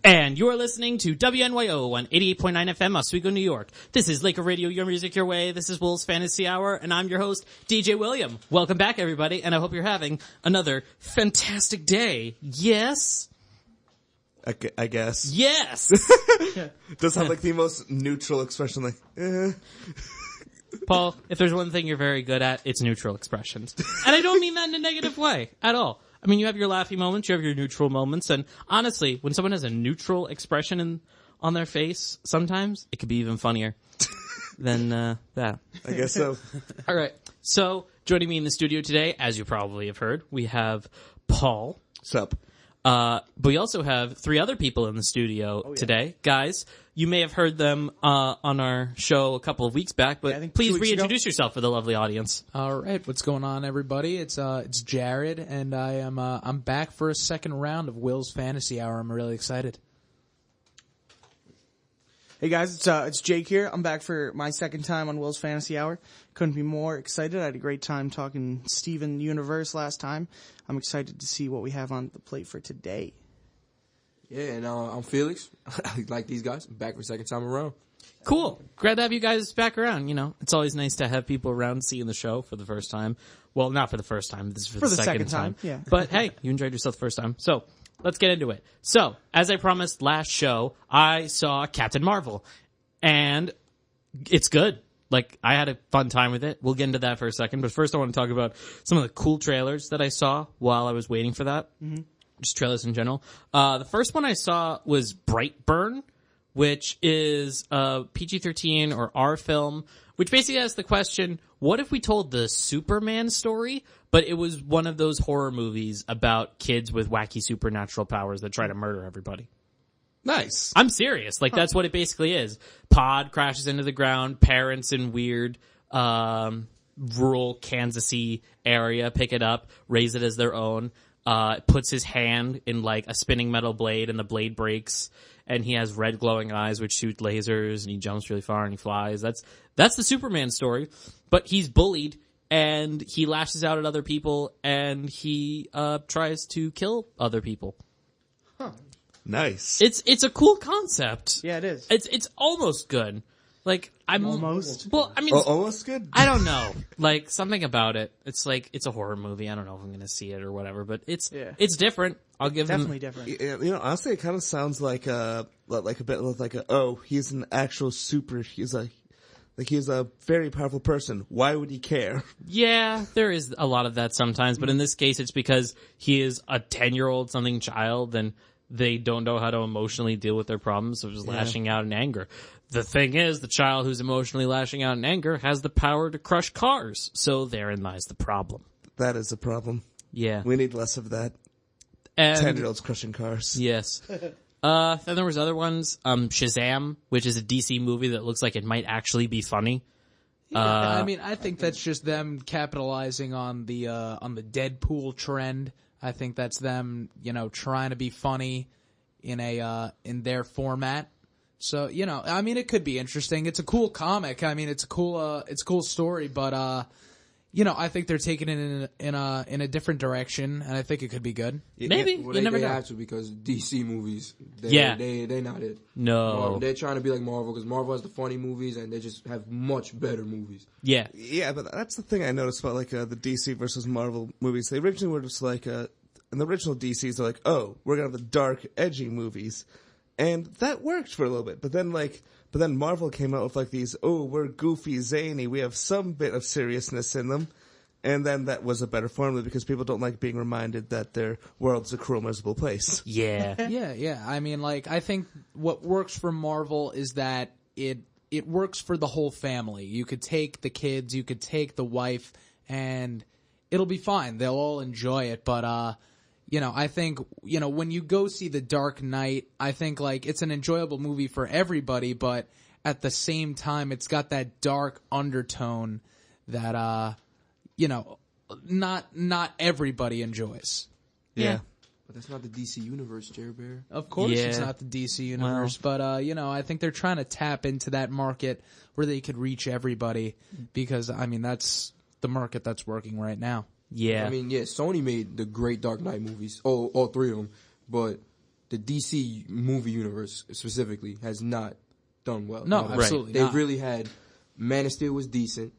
And you're listening to WNYO on 88.9 FM, Oswego, New York. This is Laker Radio, your music, your way. This is Will's Fantasy Hour, and I'm your host, DJ William. Welcome back, everybody, and I hope you're having another fantastic day. Yes? I guess. Yes! Does have like the most neutral expression, like, eh. Paul, if there's one thing you're very good at, it's neutral expressions. And I don't mean that in a negative way at all. I mean, you have your laughy moments, you have your neutral moments, and honestly, when someone has a neutral expression on their face, sometimes it could be even funnier than that. I guess so. All right. So, joining me in the studio today, as you probably have heard, we have Paul. Sup? But we also have three other people in the studio today. Guys, you may have heard them on our show a couple of weeks back, but please reintroduce yourself for the lovely audience. All right, what's going on, everybody? It's Jared, and I'm back for a second round of Will's Fantasy Hour. I'm really excited. Hey guys, it's Jake here. I'm back for my second time on Will's Fantasy Hour. Couldn't be more excited. I had a great time talking Steven Universe last time. I'm excited to see what we have on the plate for today. Yeah, and I'm Felix. Like these guys, I'm back for the second time around. Cool. Glad to have you guys back around. You know, it's always nice to have people around seeing the show for the first time. Well, not for the first time. This is for the second time. Yeah. But hey, you enjoyed yourself the first time. So, let's get into it. So, as I promised last show, I saw Captain Marvel. And it's good. Like, I had a fun time with it. We'll get into that for a second. But first, I want to talk about some of the cool trailers that I saw while I was waiting for that. Mm-hmm. Just trailers in general. The first one I saw was Brightburn, which is a PG-13 or R film, which basically asks the question, what if we told the Superman story, but it was one of those horror movies about kids with wacky supernatural powers that try to murder everybody? Nice. I'm serious. Like, that's what it basically is. Pod crashes into the ground. Parents in weird, rural Kansas-y area pick it up, raise it as their own. Puts his hand in, like, a spinning metal blade, and the blade breaks. And he has red glowing eyes which shoot lasers, and he jumps really far, and he flies. That's the Superman story. But he's bullied, and he lashes out at other people, and he tries to kill other people. Huh. Nice. It's a cool concept. Yeah, it is. It's almost good. Like, I'm almost. Well, I mean, almost good. I don't know. Like, something about it. It's like it's a horror movie. I don't know if I'm going to see it or whatever, but it's different. I'll give definitely different. You know, honestly, it kind of sounds like a bit like he's an actual he's a very powerful person. Why would he care? Yeah, there is a lot of that sometimes, but in this case, it's because he is a 10-year-old something child, and they don't know how to emotionally deal with their problems, so just lashing out in anger. The thing is, the child who's emotionally lashing out in anger has the power to crush cars, so therein lies the problem. That is a problem. Yeah. We need less of that. And 10-year-olds crushing cars. Yes. Then there was other ones. Shazam, which is a DC movie that looks like it might actually be funny. Yeah, I mean, I think that's just them capitalizing on the Deadpool trend. I think that's them, trying to be funny in their format. So, I mean, it could be interesting. It's a cool comic. I mean, it's a cool story, but I think they're taking it in a different direction, and I think it could be good. Maybe. Well, you never they know. have to, because DC movies, Yeah. they're not it. No. They're trying to be like Marvel, because Marvel has the funny movies, and they just have much better movies. Yeah. Yeah, but that's the thing I noticed about like the DC versus Marvel movies. They originally were just like in the original DCs, they're like, oh, we're gonna have the dark, edgy movies. And that worked for a little bit, but then Marvel came out with like these, oh, we're goofy, zany, we have some bit of seriousness in them, and then that was a better formula because people don't like being reminded that their world's a cruel, miserable place. Yeah. Yeah. I mean, like, I think what works for Marvel is that it works for the whole family. You could take the kids, you could take the wife, and it'll be fine. They'll all enjoy it, but I think, when you go see The Dark Knight, I think, like, it's an enjoyable movie for everybody, but at the same time, it's got that dark undertone that, not everybody enjoys. Yeah. But that's not the DC universe, Jerry Bear. Of course it's not the DC universe, but, I think they're trying to tap into that market where they could reach everybody because, I mean, that's the market that's working right now. Yeah. I mean, Sony made the great Dark Knight movies, all three of them, but the DC movie universe specifically has not done well. No, Right. absolutely They've not. really had Man of Steel was decent.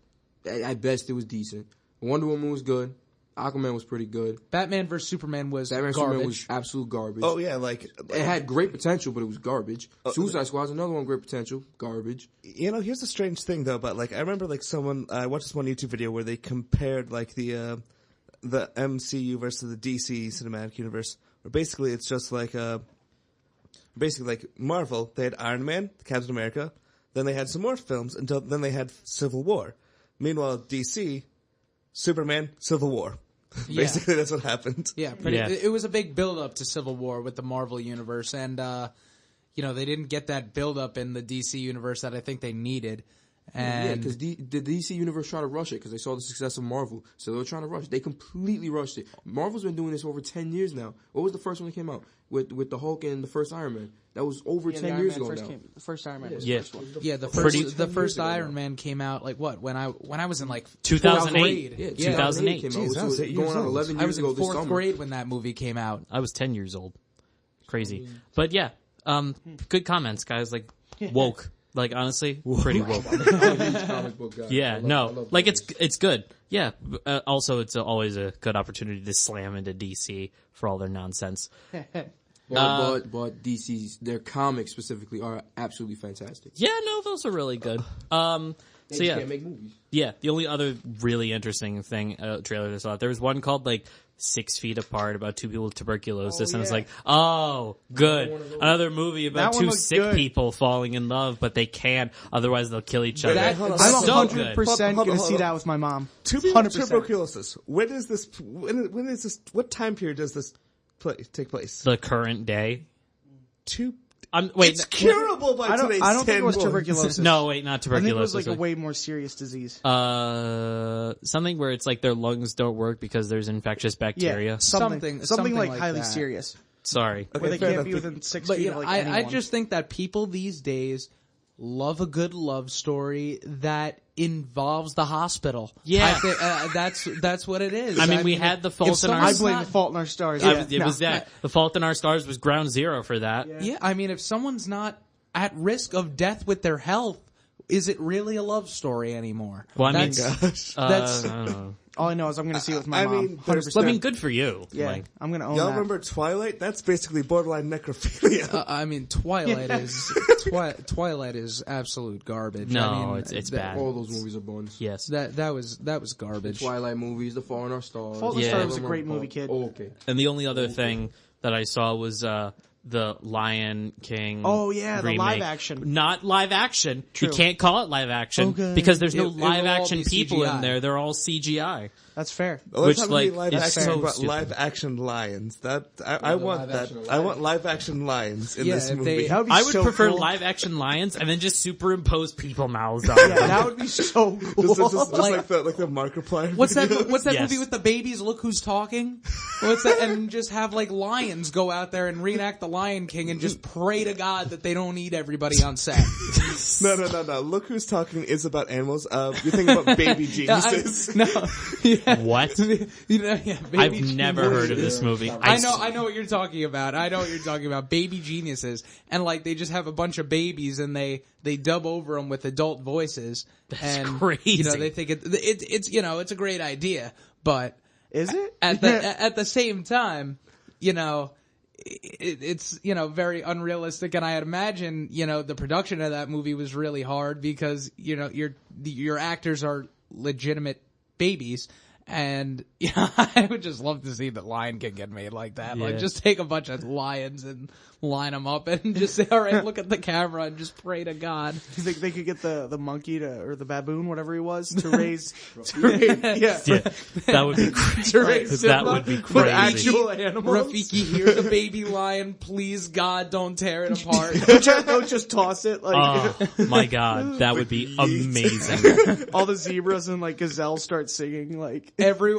At best, it was decent. Wonder Woman was good. Aquaman was pretty good. Batman vs Superman was Batman garbage. Superman was absolute garbage. Oh yeah, like It had great potential, but it was garbage. Suicide Squad's another one, great potential, garbage. you know, here's the strange thing though. But like, I remember like I watched this one YouTube video where they compared like the MCU versus the DC cinematic universe. Where basically it's just like basically like Marvel. They had Iron Man, Captain America. Then they had some more films until then they had Civil War. Meanwhile, DC, Superman, Civil War. Yeah. Basically, that's what happened. Yeah, it was a big build-up to Civil War with the Marvel Universe, and, they didn't get that build-up in the DC Universe that I think they needed. And because the DC Universe tried to rush it because they saw the success of Marvel. So they were trying to rush it. They completely rushed it. Marvel's been doing this for over 10 years now. What was the first one that came out? With the Hulk and the first Iron Man. That was over 10 years ago now. The first Iron Man was Yeah. the first one. yeah, the Pretty- first Iron Man came out, like, what, when I was in, like, 2008. fourth grade. Yeah, 2008 came out. Jeez, So I was it's 8 going years on old. 11 I years was ago in this fourth summer. grade when that movie came out. I was 10 years old. Crazy. But yeah, good comments, guys. Like, woke. Like, honestly, pretty woke. I'm a huge comic book guy. Yeah, I no. love Like, comics. it's good. Yeah. Also, it's always a good opportunity to slam into DC for all their nonsense. But DC's, their comics specifically are absolutely fantastic. Yeah, no, those are really good. They So just yeah. can't make movies. Yeah, the only other really interesting thing, trailer I saw, there was one called, like, 6 Feet Apart about two people with tuberculosis, and it's like, oh, good. Another movie about That one two looked sick good. people falling in love, but they can't, otherwise they'll kill each other. That- hold on. I'm so 100% Hold going on. to see that with my mom. Two people with 100%. tuberculosis. When is this? When is this? What time period does this take place? The current day. Wait, It's curable by I don't today's think it was standpoint. tuberculosis. no, wait, not I think it tuberculosis. was like a way more serious disease. Something where it's like their lungs don't work because there's infectious bacteria. Yeah, something like highly that. serious. Sorry. Where they fair can't enough. be within 6 But feet you of know, like I anyone. just think that people these days love a good love story that involves the hospital. Yeah. That's what it is. I mean, we had The Fault in Our I Stars. blame The Fault in Our Stars. It was that. The Fault in Our Stars was ground zero for that. Yeah, I mean, if someone's not at risk of death with their health, is it really a love story anymore? Well, I mean, that's I don't know. All I know is I'm going to see it with my I mom. mean, there's- 100%. I mean, good for you. yeah, Like, I'm going to own Y'all that. remember Twilight? That's basically borderline necrophilia. I mean, Twilight Twilight is absolute garbage. No, I mean, it's that- bad. All those movies are buns. yes. That was garbage. Twilight movies, The Fault in Our Stars. Fault in Our Yeah. Stars was a great movie, kid. Oh, okay. And the only other thing that I saw was the Lion King. Oh, yeah, the remake. live action. Not live action. True. You can't call it live action Okay. because there's no It will live all action be people CGI. in there. They're all CGI. That's fair. Which, Let's like, live is action, so but stupid. live action lions. I want live that. action I want live action lions in Yeah, this if movie. they- That would be I would so prefer cool. live action lions and then just superimpose people mouths on Yeah, them. that would be so cool. just like the Markiplier. What's that Yes. movie with the babies? Look who's talking. What's that? And just have like lions go out there and reenact the Lion King and just pray to God that they don't eat everybody on set. No. Look Who's Talking is about animals. You're thinking about baby geniuses. What? Baby I've never heard of this movie. I know what you're talking about. I know what you're talking about. Baby geniuses, and like they just have a bunch of babies, and they dub over them with adult voices. That's and, crazy. They think it's it's a great idea, but Is it? at the same time, it's very unrealistic, and I imagine the production of that movie was really hard because your actors are legitimate babies. And I would just love to see the Lion King get made like that. Like, Yeah. just take a bunch of lions and line them up and just say, "All right, look at the camera and just pray to God." You think they could get the monkey or the baboon, whatever he was, to raise? Yeah. That would be crazy. To raise That Simba would be with crazy. Actual animals. Rafiki, here's a baby lion. Please, God, don't tear it apart. Don't just toss it. Like Oh my god, that would be amazing. all the zebras and like gazelles start singing. Like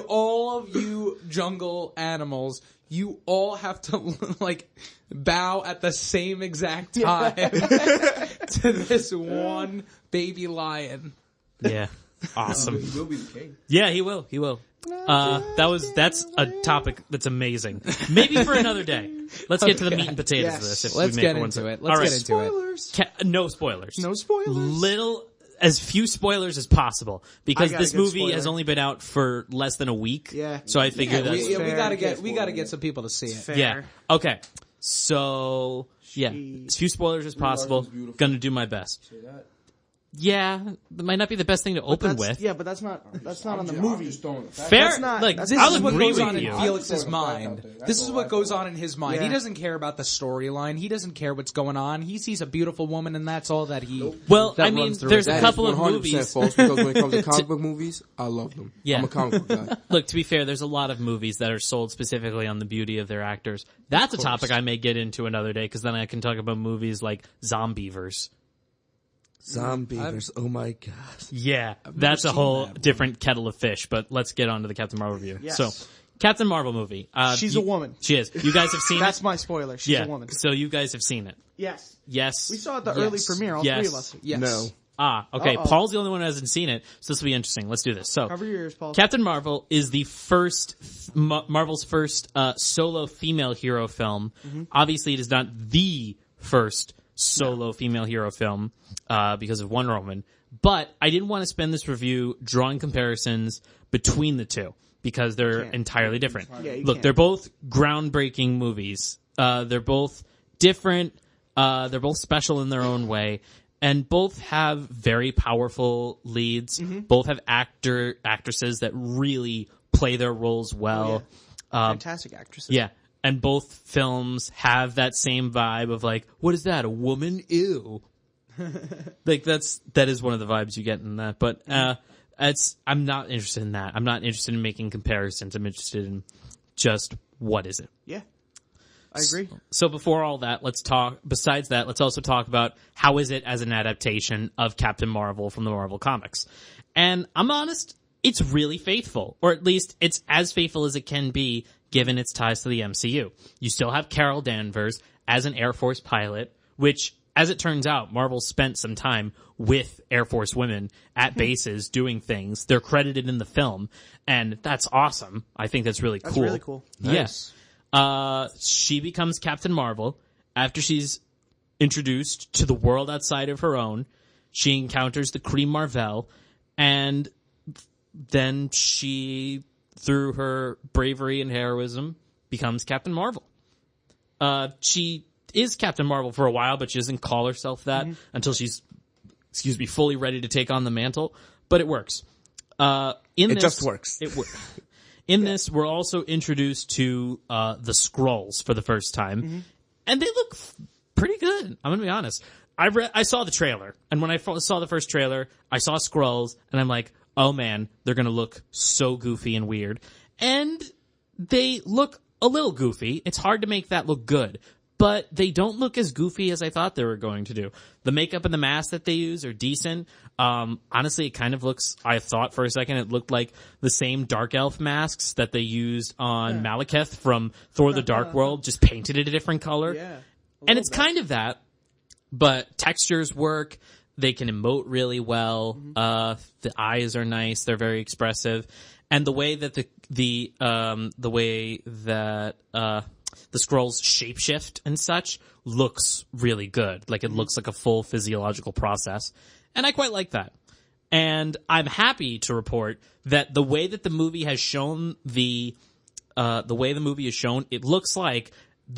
All of you jungle animals, you all have to like bow at the same exact time to this one baby lion. Yeah. Awesome. He will be the king. Yeah, he will. He will. That's a topic that's amazing. Maybe for another day. Let's get to the meat and potatoes of this. If Let's we get make into it. All Let's right. get into it. No spoilers. No spoilers. As few spoilers as possible, because I got a this good movie spoiler. has only been out for less than a week. Yeah. So I figure that's We Fair. gotta get some people to see it. Fair. yeah. Okay. So yeah, Jeez. as few spoilers as possible. beautiful. Gonna do my best. Say that. Yeah, that might not be the best thing to open with. Yeah, but that's not on the I'm movie. just throwing the facts. Fair. That's not- Like that's This I'll is what agree goes with on in you. Felix's I'm mind. throwing the This is facts out what there. goes on in his mind. He Yeah. doesn't care about the storyline. He doesn't care what's going on. He sees a beautiful woman, and that's all that he. Well, that I mean, runs through there's his a head. couple of 100% movies. false because when it comes to comic book movies, I love them. Yeah. I'm a comic book guy. Look, to be fair, there's a lot of movies that are sold specifically on the beauty of their actors. That's a topic I may get into another day, because then I can talk about movies like Zombieverse. Zombievers. Oh my god. Yeah, that's a seen whole that one. different kettle of fish, but let's get on to the Captain Marvel review. Yes. So, Captain Marvel movie. She's a woman. She is. You guys have seen That's it? my spoiler. She's Yeah. a woman. So you guys have seen it. Yes. Yes. We saw it at the Yes. early premiere, all Yes. three of us. Yes. No. Okay. Uh-oh. Paul's the only one who hasn't seen it, so this will be interesting. Let's do this. So, Cover your ears, Paul. Captain Marvel is the first Marvel's first solo female hero film. Mm-hmm. Obviously, it is not the first solo female hero film because of Wonder Woman. But I didn't want to spend this review drawing comparisons between the two because they're Can't. entirely different. Yeah, you Look, can't. they're both groundbreaking movies. They're both different. They're both special in their own way. And both have very powerful leads. Mm-hmm. Both have actresses that really play their roles well. Fantastic actresses. Yeah. And both films have that same vibe of like, what is that? A woman? Ew. Like that is one of the vibes you get in that. But I'm not interested in that. I'm not interested in making comparisons. I'm interested in just what is it. Yeah. I agree. So before all that, besides that, let's also talk about how is it as an adaptation of Captain Marvel from the Marvel Comics. And I'm honest, it's really faithful, or at least it's as faithful as it can be given its ties to the MCU. You still have Carol Danvers as an Air Force pilot, which, as it turns out, Marvel spent some time with Air Force women at bases doing things. They're credited in the film, and that's awesome. I think that's really cool. That's really cool. Yes. She becomes Captain Marvel after she's introduced to the world outside of her own. She encounters the Kree Marvel, and then she, through her bravery and heroism, becomes Captain Marvel. She is Captain Marvel for a while, but she doesn't call herself that until she's, fully ready to take on the mantle. But it works. It just works. In this, we're also introduced to the Skrulls for the first time, and they look pretty good. I'm gonna be honest. I saw the trailer, and when I saw the first trailer, I saw Skrulls, and I'm like, oh man, they're gonna look so goofy and weird. And they look a little goofy. It's hard to make that look good, but they don't look as goofy as I thought they were going to do. The makeup and the masks that they use are decent. Honestly, it kind of looks, I thought for a second it looked like the same Dark Elf masks that they used on Malekith from Thor the Dark World, just painted it a different color. Yeah. And it's kind of that, but textures work. They can emote really well. The eyes are nice. They're very expressive. And the way that the Skrulls shapeshift and such looks really good. Like it looks like a full physiological process. And I quite like that. And I'm happy to report that the way that the movie has shown it looks like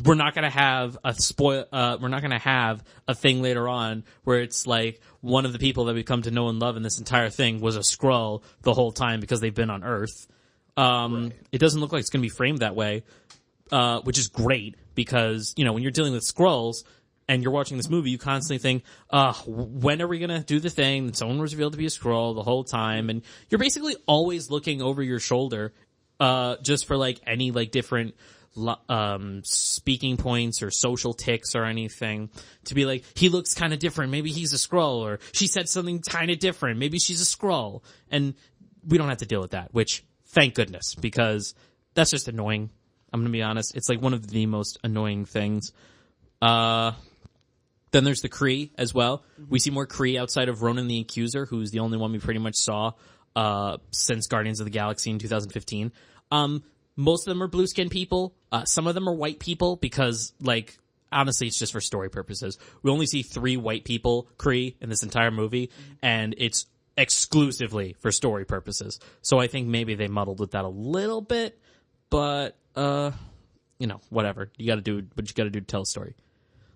we're not going to have we're not going to have a thing later on where it's like one of the people that we come to know and love in this entire thing was a Skrull the whole time because they've been on Earth. It doesn't look like it's going to be framed that way. Which is great because, when you're dealing with Skrulls and you're watching this movie, you constantly think, when are we going to do the thing? And someone was revealed to be a Skrull the whole time. And you're basically always looking over your shoulder, just for any different, speaking points or social tics or anything to be like, he looks kind of different. Maybe he's a Skrull, or she said something kind of different. Maybe she's a Skrull. And we don't have to deal with that, which thank goodness, because that's just annoying. I'm going to be honest. It's like one of the most annoying things. Then there's the Kree as well. We see more Kree outside of Ronan the Accuser, who's the only one we pretty much saw since Guardians of the Galaxy in 2015. Most of them are blue-skinned people. Some of them are white people because, like, honestly, it's just for story purposes. We only see 3 white people, Kree, in this entire movie, and it's exclusively for story purposes. So I think maybe they muddled with that a little bit, but, whatever. You gotta do what you gotta do to tell a story.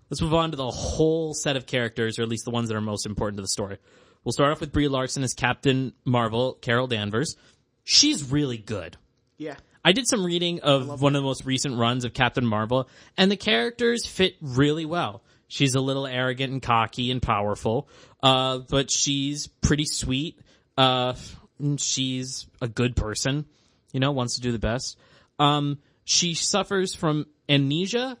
Let's move on to the whole set of characters, or at least the ones that are most important to the story. We'll start off with Brie Larson as Captain Marvel, Carol Danvers. She's really good. Yeah. I did some reading of one of the most recent runs of Captain Marvel, and the characters fit really well. She's a little arrogant and cocky and powerful, but she's pretty sweet. She's a good person, wants to do the best. She suffers from amnesia,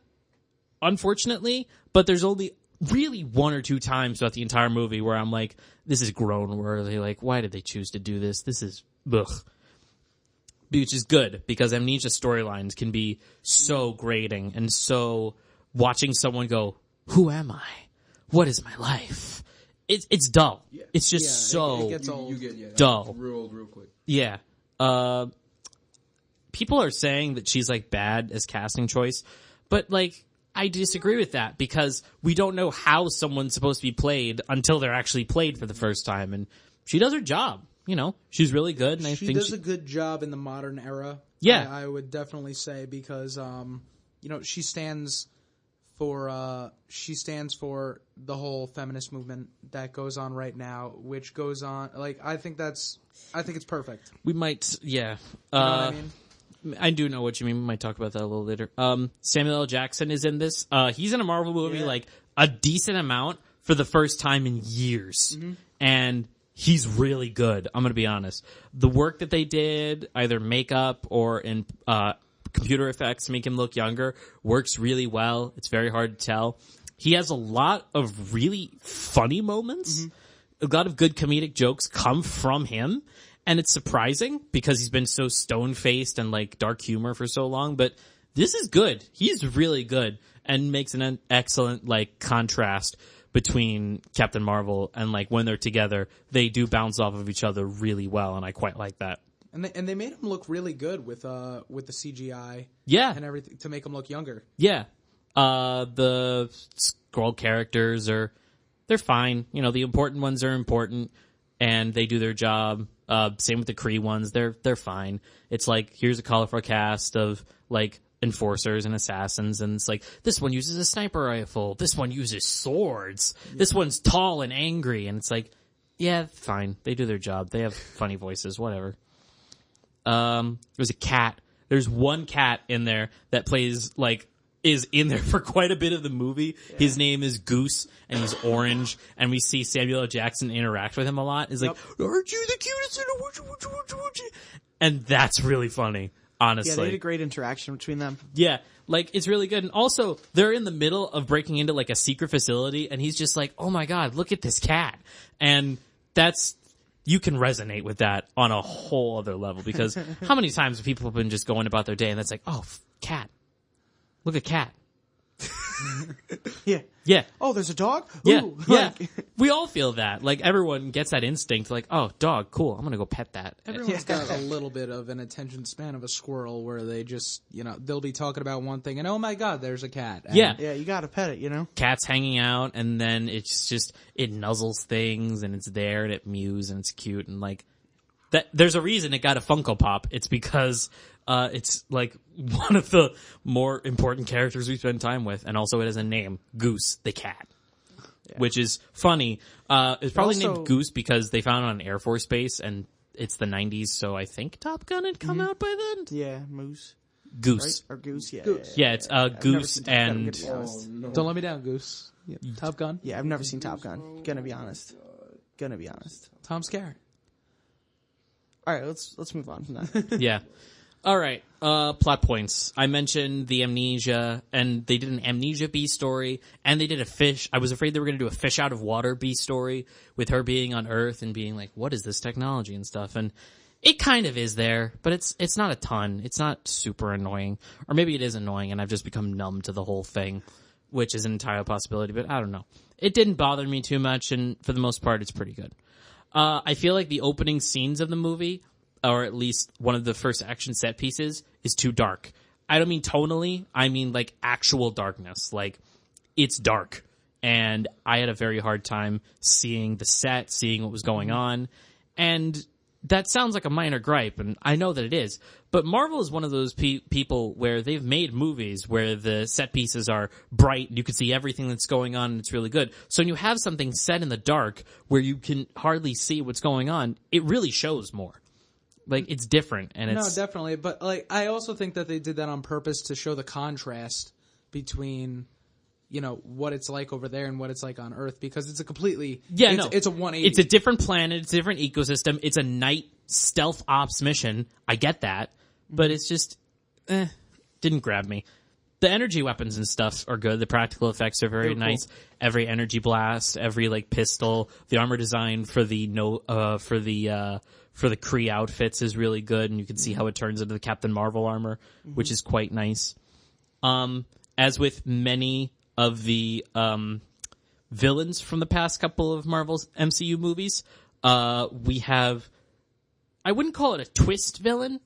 unfortunately, but there's only really 1 or 2 times throughout the entire movie where I'm like, this is grown worthy. Like, why did they choose to do this? This is ugh. Which is good, because amnesia storylines can be so grating, and so watching someone go, who am I? What is my life? It's dull. Yeah. It's just it gets old. Dull. Real old, real quick. Yeah. People are saying that she's, like, bad as casting choice, but, like, I disagree with that, because we don't know how someone's supposed to be played until they're actually played for the first time, and she does her job. She's really good, and I think she does a good job in the modern era. Yeah. I would definitely say, because she stands for the whole feminist movement that goes on right now, which goes on, like, I think it's perfect. We might, yeah. You know what I mean? I do know what you mean. We might talk about that a little later. Samuel L. Jackson is in this. He's in a Marvel movie, like, a decent amount for the first time in years. Mm-hmm. And he's really good, I'm going to be honest. The work that they did, either makeup or in computer effects to make him look younger, works really well. It's very hard to tell. He has a lot of really funny moments. Mm-hmm. A lot of good comedic jokes come from him. And it's surprising because he's been so stone-faced and, like, dark humor for so long. But this is good. He's really good and makes an excellent, like, contrast between Captain Marvel and, like, when they're together, they do bounce off of each other really well, and I quite like that. And they made him look really good with the CGI, yeah, and everything to make him look younger. Yeah, the Skrull characters they're fine. The important ones are important, and they do their job. Same with the Kree ones; they're fine. It's like, here's a colorful cast of, like, enforcers and assassins, and it's like, this one uses a sniper rifle, this one uses swords, this one's tall and angry, and it's like, yeah, fine, they do their job, they have funny voices, whatever. There's a cat. There's one cat in there that plays, like, is in there for quite a bit of the movie. Yeah. His name is Goose, and he's orange, and we see Samuel L. Jackson interact with him a lot. He's like, aren't you the cutest in the world? And that's really funny. Honestly. Yeah, they had a great interaction between them. Yeah, like, it's really good. And also, they're in the middle of breaking into, like, a secret facility, and he's just like, oh my god, look at this cat. And you can resonate with that on a whole other level, because how many times have people been just going about their day and that's like, oh, cat. Look at cat. Yeah. Yeah. Oh, there's a dog? Yeah. Ooh. Yeah. We all feel that. Like, everyone gets that instinct, like, oh, dog, cool, I'm gonna go pet that. Everyone's got a little bit of an attention span of a squirrel, where they just, they'll be talking about one thing and, oh my god, there's a cat. And yeah. Yeah, you gotta pet it, Cat's hanging out, and then it's just, it nuzzles things, and it's there, and it mews, and it's cute, and, like, that. There's a reason it got a Funko Pop. It's because it's, like, one of the more important characters we spend time with, and also it has a name, Goose the cat. Yeah. Which is funny. It's probably named Goose because they found it on Air Force Base, and it's the 90s, so I think Top Gun had come out by then? Yeah, Moose. Goose. Right? Or Goose, yeah. Goose. Yeah, it's Goose and... Don't let me down, Goose. Yeah. Top Gun? Yeah, I've never seen Top Gun. Gonna be honest. Tom Skerritt. Alright, let's move on from that. Yeah. All right. Plot points. I mentioned the amnesia, and they did an amnesia B story, and they did a fish. I was afraid they were going to do a fish out of water B story with her being on Earth and being like, what is this technology and stuff? And it kind of is there, but it's not a ton. It's not super annoying. Or maybe it is annoying, and I've just become numb to the whole thing. which is an entire possibility, but I don't know. It didn't bother me too much, and for the most part, it's pretty good. I feel like the opening scenes of the movie, or at least one of the first action set pieces, is too dark. I don't mean tonally, I mean like actual darkness. Like, it's dark. And I had a very hard time seeing the set, seeing what was going on. And that sounds like a minor gripe, and I know that it is. But Marvel is one of those people where they've made movies where the set pieces are bright, and you can see everything that's going on, and it's really good. So when you have something set in the dark where you can hardly see what's going on, it really shows more. Like, it's different, and it's... No, definitely. But, like, I also think that they did that on purpose to show the contrast between, you know, what it's like over there and what it's like on Earth, because it's a completely... It's a 180. It's a different planet. It's a different ecosystem. It's a night stealth ops mission. I get that. But it's just... didn't grab me. The energy weapons and stuff are good. The practical effects are very nice. Cool. Every energy blast, every, like, pistol, the armor design for the Kree outfits is really good, and you can see how it turns into the Captain Marvel armor, which is quite nice. As with many of the villains from the past couple of Marvel's MCU movies, we have... I wouldn't call it a twist villain,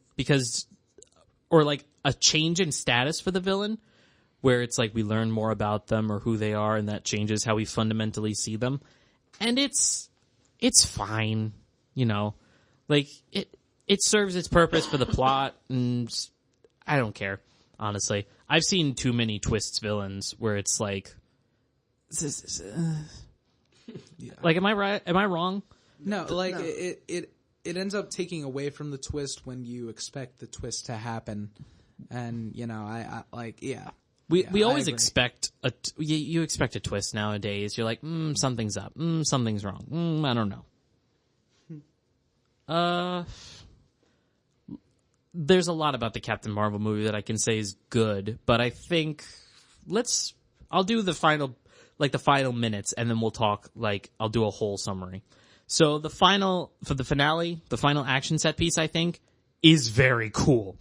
or like a change in status for the villain, where it's like we learn more about them or who they are, and that changes how we fundamentally see them. And it's fine, you know. Like, it serves its purpose for the plot, and I don't care, honestly. I've seen too many twists villains where it's like, like, am I right? Am I wrong? No, like, no. It ends up taking away from the twist when you expect the twist to happen. And, you know, I like, yeah. We always expect you expect a twist nowadays. You're like, something's up. Something's wrong. I don't know. There's a lot about the Captain Marvel movie that I can say is good, but I think I'll do the final minutes, and then we'll talk, like, I'll do a whole summary. So the final action set piece, I think, is very cool.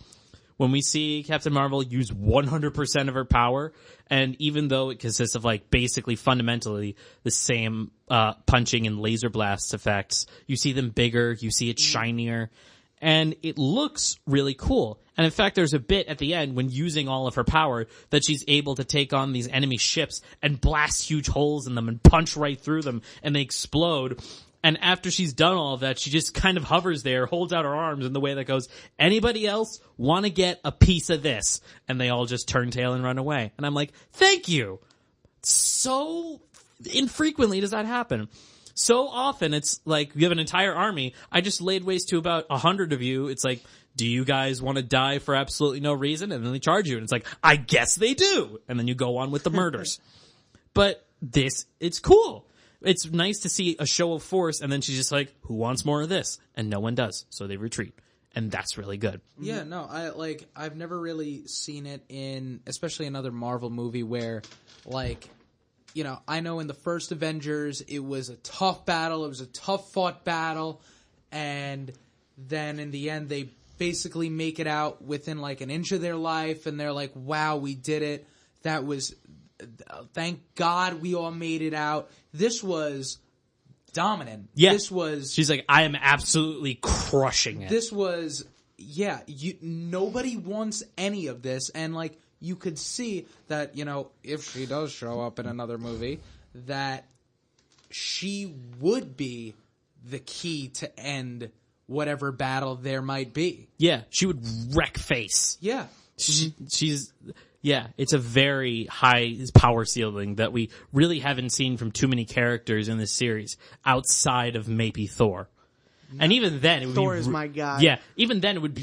When we see Captain Marvel use 100% of her power, and even though it consists of, like, basically fundamentally the same punching and laser blast effects, you see them bigger, you see it shinier, and it looks really cool. And in fact, there's a bit at the end when using all of her power that she's able to take on these enemy ships and blast huge holes in them and punch right through them, and they explode. And after she's done all of that, she just kind of hovers there, holds out her arms in the way that goes, anybody else want to get a piece of this? And they all just turn tail and run away. And I'm like, thank you. So infrequently does that happen. So often it's like, you have an entire army. I just laid waste to about 100 of you. It's like, do you guys want to die for absolutely no reason? And then they charge you. And it's like, I guess they do. And then you go on with the murders. But it's cool. It's nice to see a show of force, and then she's just like, who wants more of this? And no one does, so they retreat. And that's really good. Yeah, no, I've never really seen it in, especially another Marvel movie where, like, you know, I know in the first Avengers, it was a tough battle, it was a tough fought battle, and then in the end, they basically make it out within, like, an inch of their life, and they're like, wow, we did it. That was... Thank God we all made it out. This was dominant. Yeah. She's like, I am absolutely crushing it. This was, nobody wants any of this. And, like, you could see that, you know, if she does show up in another movie, that she would be the key to end whatever battle there might be. Yeah, she would wreck face. Yeah. Yeah, it's a very high power ceiling that we really haven't seen from too many characters in this series outside of maybe Thor. No. And even then, it would Thor is my guy. Yeah, even then it would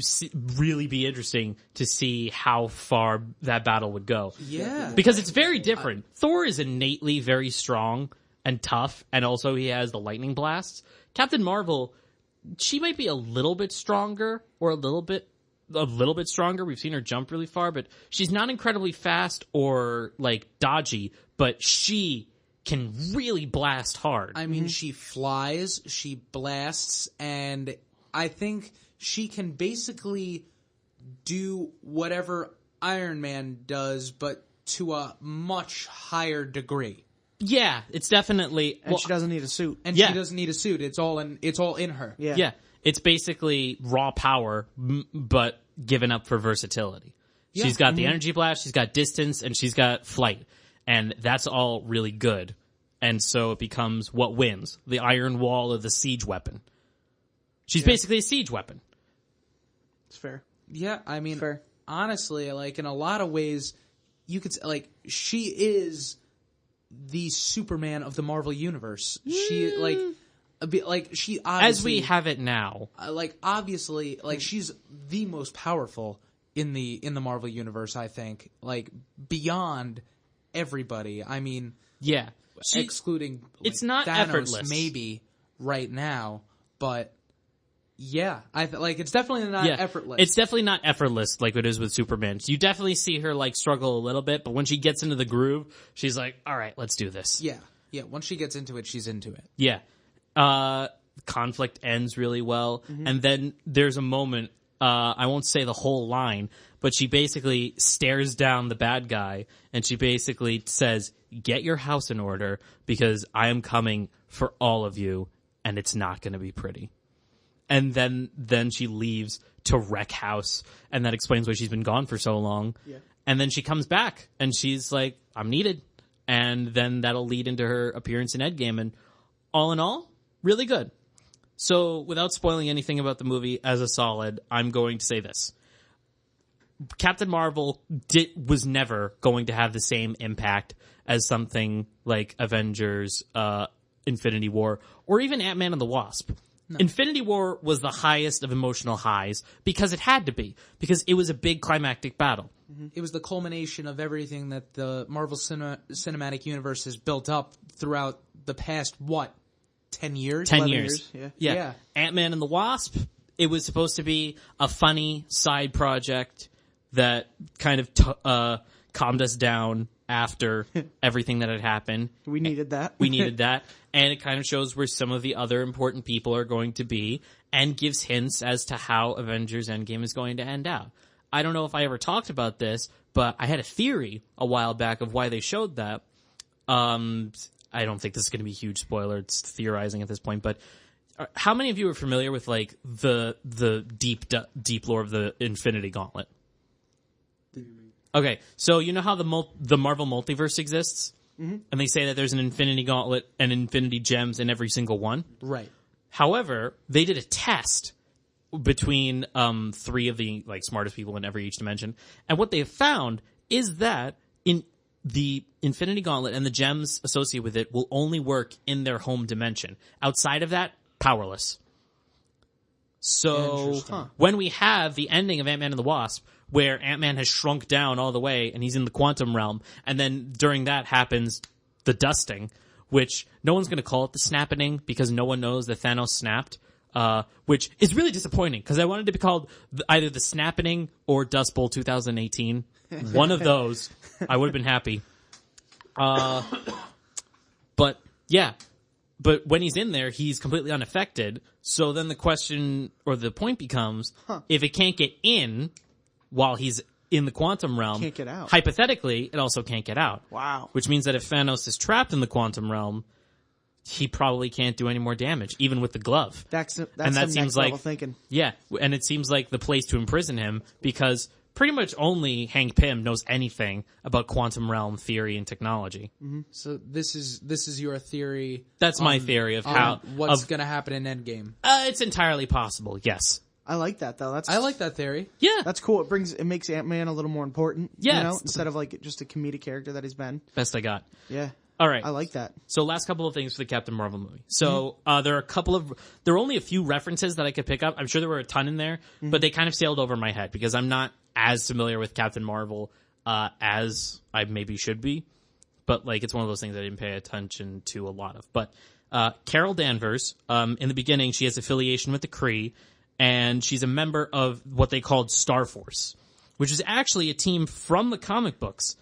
really be interesting to see how far that battle would go. Yeah. Because it's very different. Thor is innately very strong and tough, and also he has the lightning blasts. Captain Marvel, she might be a little bit stronger or a little bit stronger. We've seen her jump really far, but she's not incredibly fast or, like, dodgy, but she can really blast hard. I mean, she flies, she blasts, and I think she can basically do whatever Iron Man does, but to a much higher degree. Yeah, it's definitely... And she doesn't need a suit. And Yeah. she doesn't need a suit. It's all in her. Yeah. Yeah, it's basically raw power, but given up for versatility. Yeah. She's got the energy blast, she's got distance, and she's got flight. And that's all really good. And so it becomes what wins. The iron wall of the siege weapon. She's basically a siege weapon. It's fair. Yeah, I mean, Fair. honestly, like, in a lot of ways, you could like, she is the Superman of the Marvel Universe. She, like, she obviously... As we have it now. like, obviously, like, she's the most powerful in the Marvel Universe, I think. Like, beyond everybody. I mean... Yeah. excluding like, it's not Thanos effortless. maybe right now, but yeah, it's definitely not effortless. It's definitely not effortless like it is with Superman. You definitely see her like struggle a little bit, but when she gets into the groove, she's like, all right, let's do this. yeah. Once she gets into it, she's into it. Yeah. Conflict ends really well. And then there's a moment, I won't say the whole line, but she basically stares down the bad guy and she basically says, get your house in order because I am coming for all of you and it's not going to be pretty. And then she leaves to wreck house, and that explains why she's been gone for so long. Yeah. And then she comes back and she's like, I'm needed. And then that'll lead into her appearance in Endgame, and all in all, really good. So without spoiling anything about the movie as a solid, I'm going to say this. Captain Marvel was never going to have the same impact as something like Avengers, Infinity War, or even Ant-Man and the Wasp. No. Infinity War was the highest of emotional highs because it had to be, because it was a big climactic battle. Mm-hmm. It was the culmination of everything that the Marvel Cinematic Universe has built up throughout the past, 10 years? 10 years. Yeah. Ant-Man and the Wasp, it was supposed to be a funny side project that kind of calmed us down after everything that had happened. We needed that. We needed that. And it kind of shows where some of the other important people are going to be and gives hints as to how Avengers Endgame is going to end out. I don't know if I ever talked about this, but I had a theory a while back of why they showed that. I don't think this is going to be a huge spoiler. It's theorizing at this point, but how many of you are familiar with like the deep lore of the Infinity Gauntlet? Okay, so you know how the Marvel multiverse exists? Mm-hmm. And they say that there's an Infinity Gauntlet and Infinity Gems in every single one? Right. However, they did a test between 3 of the like smartest people in each dimension, and what they have found is that in the Infinity Gauntlet and the gems associated with it will only work in their home dimension. Outside of that, powerless. So when we have the ending of Ant-Man and the Wasp, where Ant-Man has shrunk down all the way and he's in the quantum realm, and then during that happens the dusting, which no one's going to call it the snapping because no one knows that Thanos snapped, which is really disappointing because I wanted to be called either the snapping or Dust Bowl 2018. One of those, I would have been happy. But yeah. But when he's in there, he's completely unaffected. So then the question or the point becomes, if it can't get in while he's in the quantum realm, can't get out. Hypothetically, it also can't get out. Wow. Which means that if Thanos is trapped in the quantum realm, he probably can't do any more damage, even with the glove. That's and some that seems next like level thinking. Yeah, and it seems like the place to imprison him because pretty much only Hank Pym knows anything about quantum realm theory and technology. Mm-hmm. So this is your theory. That's my theory of how what's going to happen in Endgame. It's entirely possible. Yes. I like that though. I like that theory. Yeah. That's cool. It makes Ant-Man a little more important. Yeah, You know, instead of like just a comedic character that he's been. Best I got. Yeah. All right. I like that. So last couple of things for the Captain Marvel movie. So there are only a few references that I could pick up. I'm sure there were a ton in there, but they kind of sailed over my head because I'm not as familiar with Captain Marvel as I maybe should be. But like it's one of those things I didn't pay attention to a lot of. But Carol Danvers, in the beginning, she has affiliation with the Kree, and she's a member of what they called Star Force, which is actually a team from the comic books.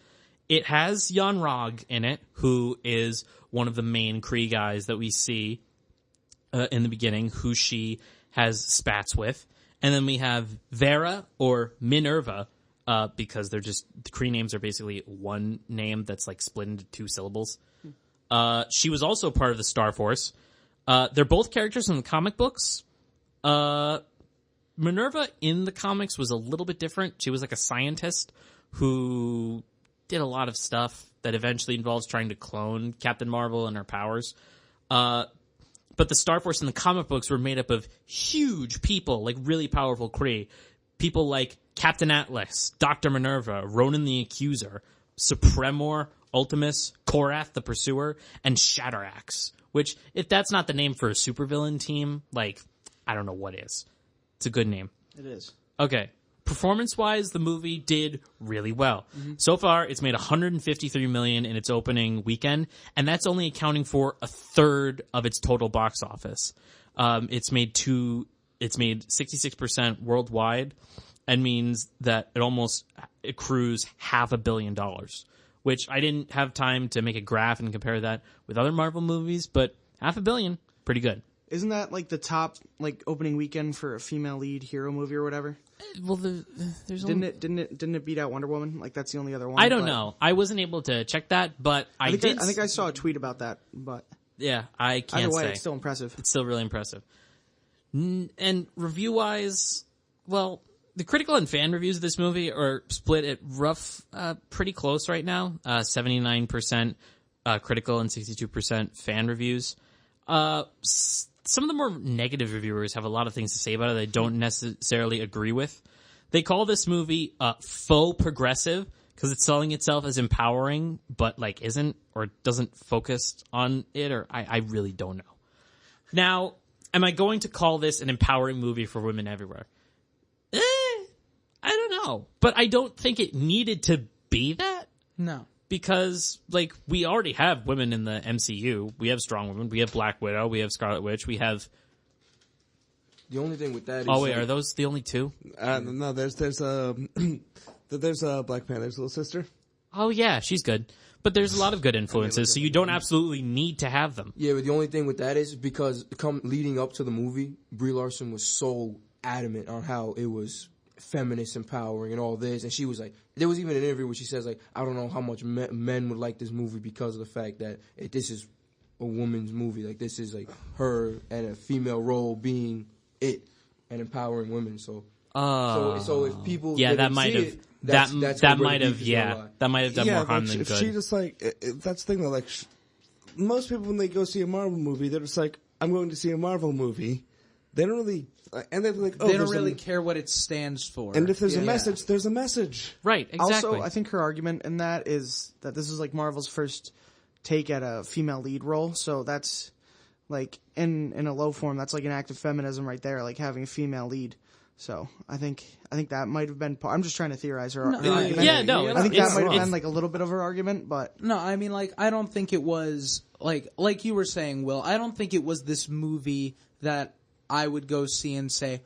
It has Jan Rog in it, who is one of the main Kree guys that we see in the beginning, who she has spats with. And then we have Vera, or Minerva, because they're just the Kree names are basically one name that's like split into 2 syllables. She was also part of the Star Force. They're both characters in the comic books. Minerva in the comics was a little bit different. She was like a scientist who did a lot of stuff that eventually involves trying to clone Captain Marvel and her powers. But the Star Force in the comic books were made up of huge people, like really powerful Kree. People like Captain Atlas, Dr. Minerva, Ronan the Accuser, Supremor, Ultimus, Korath the Pursuer, and Shatteraxe. Which, if that's not the name for a supervillain team, like, I don't know what is. It's a good name. It is. Okay. Performance-wise, the movie did really well. So far, it's made $153 million in its opening weekend, and that's only accounting for a third of its total box office. It's made 66% worldwide, and means that it accrues $500 million, which I didn't have time to make a graph and compare that with other Marvel movies, but $500 million, pretty good. Isn't that like the top like opening weekend for a female lead hero movie or whatever? Well, there's Didn't it beat out Wonder Woman? Like that's the only other one. I don't know. I wasn't able to check that, but I think I saw a tweet about that. But yeah, I can't either way, say. it's still impressive. It's still really impressive. And review-wise, well, the critical and fan reviews of this movie are split at pretty close right now. 79% critical and 62% fan reviews. Some of the more negative reviewers have a lot of things to say about it I don't necessarily agree with. They call this movie faux progressive because it's selling itself as empowering, but like isn't or doesn't focus on it, or I really don't know. Now, am I going to call this an empowering movie for women everywhere? I don't know. But I don't think it needed to be that. No. Because, like, we already have women in the MCU. We have strong women. We have Black Widow. We have Scarlet Witch. We have... The only thing with that is... Oh, wait, are those the only 2? No, there's there's Black Panther's little sister. Oh, yeah, she's good. But there's a lot of good influences, so you don't absolutely need to have them. Yeah, but the only thing with that is because leading up to the movie, Brie Larson was so adamant on how it was feminist empowering and all this, and she was like, there was even an interview where she says like, I don't know how much men would like this movie because of the fact that this is a woman's movie, like this is like her and a female role being it and empowering women. So if people that might have that might have done more harm than if good. She just like that's the thing though. Like most people when they go see a Marvel movie, they're just like, I'm going to see a Marvel movie. They don't really. And they're like, they don't really care what it stands for. And if there's a message, there's a message. Right, exactly. Also, I think her argument in that is that this is like Marvel's first take at a female lead role. So that's like in a low form, that's like an act of feminism right there, like having a female lead. So I think that might have been. I'm just trying to theorize her argument. I think that might have been like a little bit of her argument, but no, I mean, like I don't think it was like you were saying, Will. I don't think it was this movie that I would go see and say,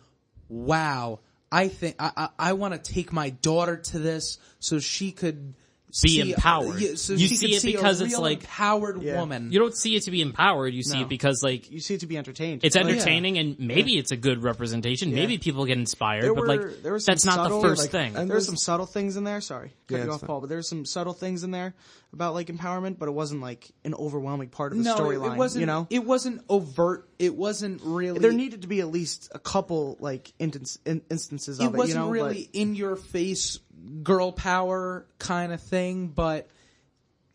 wow, I think I want to take my daughter to this so she could be empowered. So you she see could it see because a it's real like empowered woman. You don't see it to be empowered. You see it because like you see it to be entertained. It's entertaining, and maybe it's a good representation. Maybe people get inspired, but like that's not the first thing. And there's some subtle things in there. Sorry, cut you off, Paul. But there's some subtle things in there about like empowerment, but it wasn't like an overwhelming part of the storyline. It wasn't. You know, it wasn't overt. It wasn't really. There needed to be at least a couple like instances of it. It wasn't you know? really in your face girl power kind of thing, but.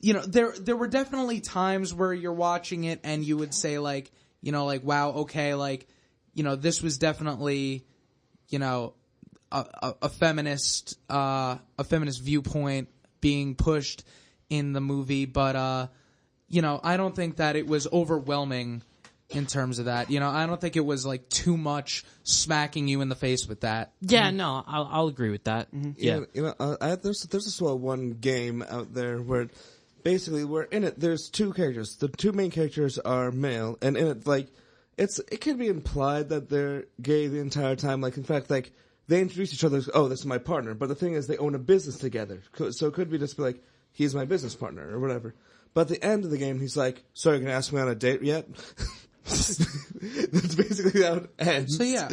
You know, there were definitely times where you're watching it and you would say like, you know, like, wow, okay, like, you know, this was definitely, you know, a feminist viewpoint being pushed in the movie, but you know, I don't think that it was overwhelming in terms of that. You know, I don't think it was like too much smacking you in the face with that. Yeah, no, I'll agree with that. Mm-hmm. Yeah, you know, there's this one game out there where. Basically, we're in it. There's 2 characters. The 2 main characters are male, and in it, like, it can be implied that they're gay the entire time. Like, in fact, like they introduce each other as, oh, this is my partner. But the thing is, they own a business together, so it could be just be like, he's my business partner or whatever. But at the end of the game, he's like, so you're gonna ask me on a date yet? That's basically how it ends. So yeah,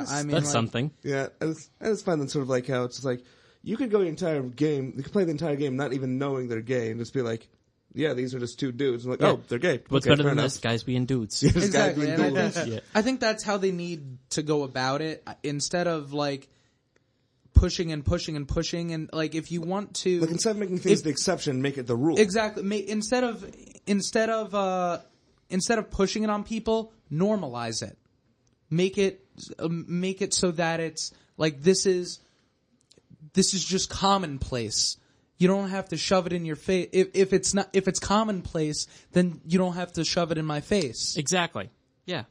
I mean that's like, something. Yeah, I just find that sort of like how it's just like. you could go the entire game, you could play the entire game not even knowing they're gay and just be like, yeah, these are just two dudes. And like, oh, they're gay. What's Okay, better than fair this? Guys being dudes. enough. This guy Exactly. being And dudes. I think that's how they need to go about it, instead of like pushing and pushing and pushing. And like, if you want to, Like, instead of making things the exception, make it the rule. exactly, instead of pushing it on people, normalize it. Make it so that it's like, this is just commonplace. You don't have to shove it in your face. If it's commonplace, then you don't have to shove it in my face. Exactly. Yeah.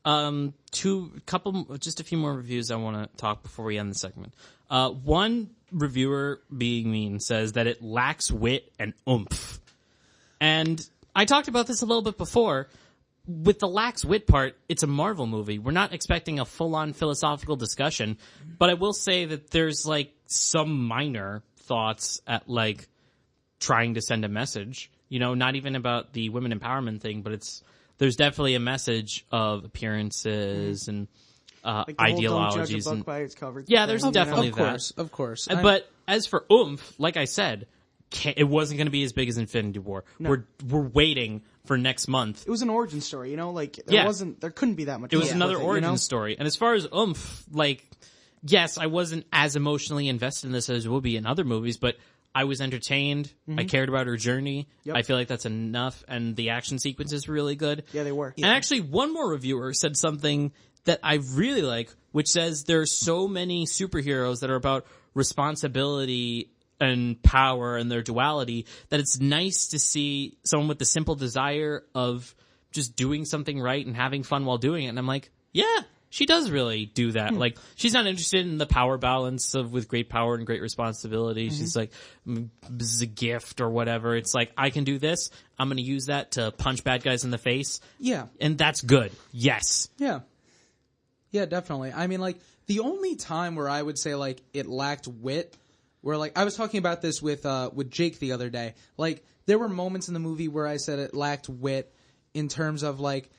Just a few more reviews I want to talk before we end the segment. One reviewer, being mean, says that it lacks wit and oomph. And I talked about this a little bit before. With the lacks wit part, it's a Marvel movie. We're not expecting a full-on philosophical discussion, but I will say that there's like some minor thoughts at like trying to send a message, not even about the women empowerment thing, but there's definitely a message of appearances and Like the whole don't judge a ideologies book and by its cover. yeah, there's thing, definitely Of course. But as for oomph, like I said, it wasn't going to be as big as Infinity War. No. We're waiting for next month. It was an origin story, like Yeah. there couldn't be that much. It was oomph another with it, origin story. And as far as oomph, like, yes, I wasn't as emotionally invested in this as will be in other movies, but I was entertained. I cared about her journey. Yep. I feel like that's enough, and the action sequences were really good. Yeah, they were. And actually, one more reviewer said something that I really like, which says there are so many superheroes that are about responsibility and power and their duality that it's nice to see someone with the simple desire of just doing something right and having fun while doing it. And I'm like, yeah, she does really do that. Like, she's not interested in the power balance of with great power and great responsibility. She's like, this is a gift or whatever. It's like, I can do this. I'm going to use that to punch bad guys in the face. Yeah. And that's good. Yes. Yeah. Yeah, definitely. I mean, like, the only time where I would say, like, it lacked wit, where, like, I was talking about this with Jake the other day. Like, there were moments in the movie where I said it lacked wit in terms of, like,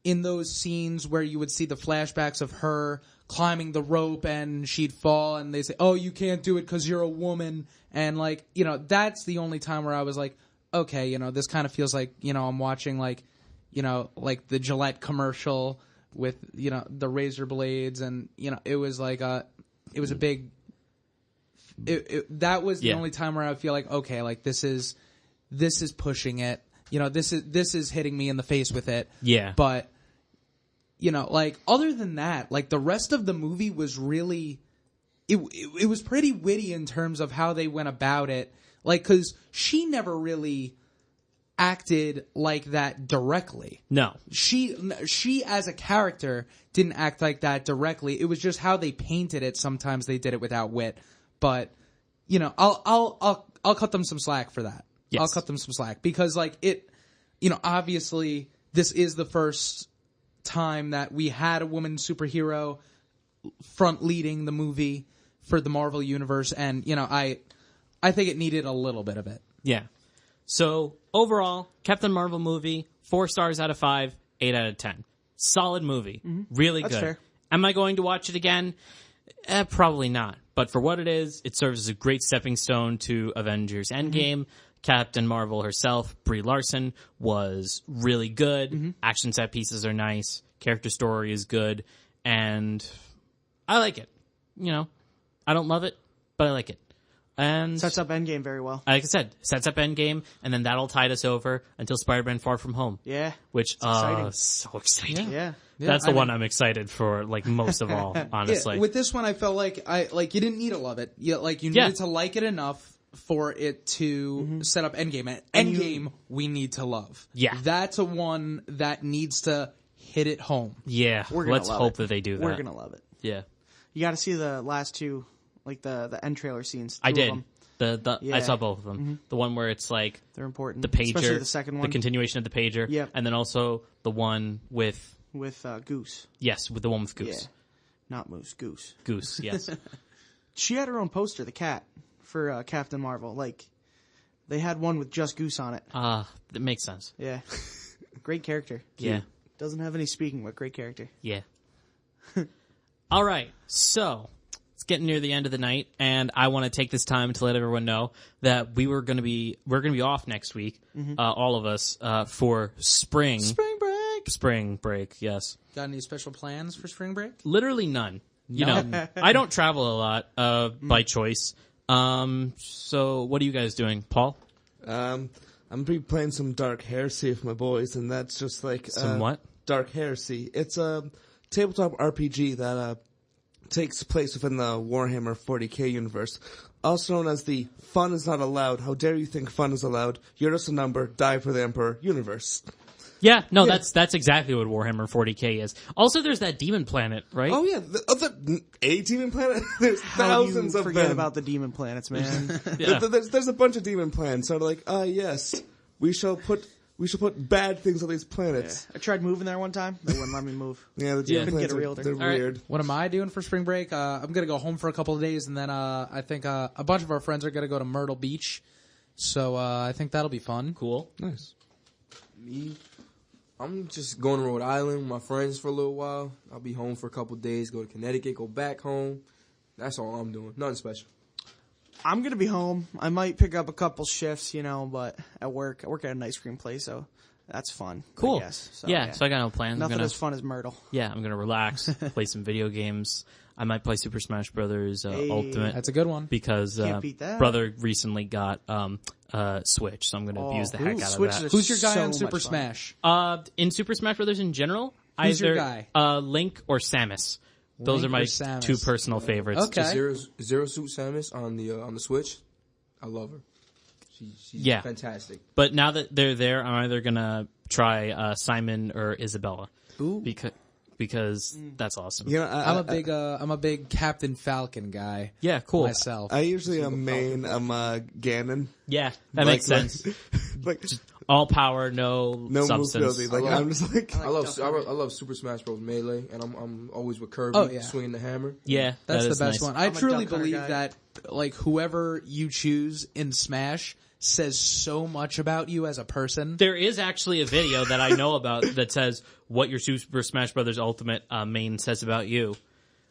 in those scenes where you would see the flashbacks of her climbing the rope and she'd fall and they say, oh, you can't do it because you're a woman. And, like, that's the only time where I was like, okay, this kind of feels like, I'm watching, like, like the Gillette commercial with, the razor blades. And, it was like it was a big... that was the only time where I feel like, okay, like this is pushing it. This is hitting me in the face with it. Yeah. But like, other than that, like, the rest of the movie was really it was pretty witty in terms of how they went about it. Like, cuz she never really acted like that directly. No. She as a character didn't act like that directly. It was just how they painted it. Sometimes they did it without wit. But, I'll cut them some slack for that. Yes. I'll cut them some slack because, like, it, obviously this is the first time that we had a woman superhero front leading the movie for the Marvel universe, and I think it needed a little bit of it. Yeah. So overall, Captain Marvel movie, 4 stars out of 5, 8 out of 10. Solid movie. Really That's good. fair. Am I going to watch it again? Probably not. But for what it is, it serves as a great stepping stone to Avengers Endgame. Captain Marvel herself, Brie Larson, was really good. Action set pieces are nice. Character story is good. And I like it. I don't love it, but I like it. And Sets up Endgame very well. like I said, sets up Endgame, and then that'll tide us over until Spider-Man Far From Home. Yeah. Which, exciting. so exciting. Yeah. That's the one I'm excited for, like, most of all, honestly. Yeah, with this one, I felt like you didn't need to love it. You needed to like it enough for it to set up Endgame. And Endgame, we need to love. Yeah. That's a one that needs to hit it home. Yeah, We're gonna let's love hope it. that they do that. We're gonna love it. Yeah. You got to see the last two, like the end trailer scenes. I Two of did. them. I Yeah. saw both of them. The one where it's like They're important. the pager, especially the second one the continuation of the pager, Yep. and then also the one with with Goose. with the one with Goose. Yeah, not Moose. Goose. Goose, yes. She had her own poster, the cat, for Captain Marvel. Like, they had one with just Goose on it. That makes sense. Yeah, great character. Yeah. Doesn't have any speaking, but great character. Yeah. All right. So, it's getting near the end of the night, and I want to take this time to let everyone know that we're going to be off next week, all of us, for spring break. Yes, Got any special plans for spring break? literally none. You know, I don't travel a lot by choice. So what are you guys doing, Paul? I'm gonna be playing some Dark Heresy with my boys, and that's just like Some what? Dark Heresy. It's a tabletop RPG that takes place within the Warhammer 40k universe, also known as the "Fun is not allowed. How dare you think fun is allowed? You're just a number. Die for the Emperor" universe. Yeah, no, that's exactly what Warhammer 40k is. Also, there's that demon planet, right? Oh yeah, a demon planet. There's How do you thousands of forget them. about the demon planets, man? Yeah. There's a bunch of demon planets. So they're like, yes, we shall put bad things on these planets. I tried moving there one time. They wouldn't let me move. Yeah, the demon Couldn't planets get a are realtor. they're All right. weird. What am I doing for spring break? I'm gonna go home for a couple of days, and then I think a bunch of our friends are gonna go to Myrtle Beach. So I think that'll be fun. Cool. Nice. Me, I'm just going to Rhode Island with my friends for a little while. I'll be home for a couple of days, go to Connecticut, go back home. That's all I'm doing. Nothing special. I'm gonna be home. I might pick up a couple shifts, but I work at an ice cream place, so that's fun. Cool. I guess. So, yeah, so I got no plans. nothing as fun as Myrtle. Yeah, I'm gonna relax, play some video games. I might play Super Smash Brothers Hey. Ultimate. That's a good one. Because Can't beat that. brother recently got Switch, so I'm going to abuse the heck out Switch of that. is Who's your guy so on much Super fun. Smash? In Super Smash Brothers in general, Who's your either guy? Link or Samus. Those Link are my or Samus? two personal favorites. Okay. Zero Suit Samus on the Switch. I love her. She's Yeah. fantastic. But now that they're there, I'm either going to try Simon or Isabella. Ooh. Because that's awesome. You know, I'm a big Captain Falcon guy. Yeah, cool. Myself. I usually am main. I'm Ganon. Yeah, that makes sense. Like All power, no no substance. mobility. Like I'm just like I love Super Smash Bros. Melee, and I'm always with Kirby Oh, yeah. swinging the hammer. Yeah, That's that the is best nice. one. I I'm a truly Duck Hunter believe guy. that whoever you choose in Smash says so much about you as a person. There is actually a video that I know about that says what your Super Smash Brothers Ultimate main says about you.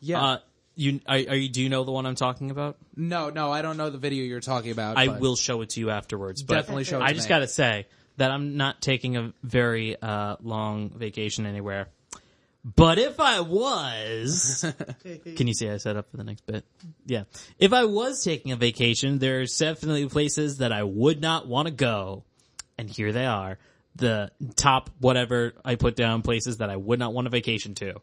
Yeah. Do you know the one I'm talking about? No, I don't know the video you're talking about. I but will show it to you afterwards. But Definitely show it I to just me. got to say that I'm not taking a very long vacation anywhere. But if I was, can you see I set up for the next bit? Yeah. If I was taking a vacation, there's definitely places that I would not want to go. And here they are. The top whatever I put down places that I would not want a vacation to.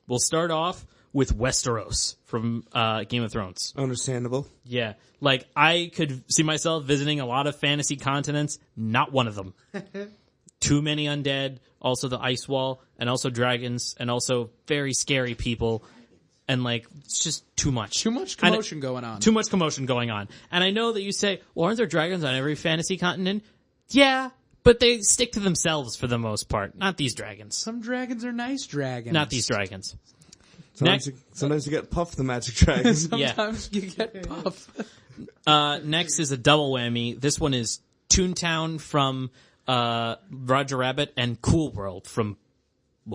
We'll start off with Westeros from Game of Thrones. understandable. Yeah. Like, I could see myself visiting a lot of fantasy continents, not one of them. Too many undead, also the ice wall, and also dragons, and also very scary people, and like, it's just too much. Too much commotion going on. Too much commotion going on. And I know that you say, well, aren't there dragons on every fantasy continent? Yeah, but they stick to themselves for the most part. Not these dragons. Some dragons are nice dragons. Not these dragons. Sometimes you get Puff the Magic Dragon. Sometimes you get puff. Next is a double whammy. This one is Toontown from Roger Rabbit and Cool World from,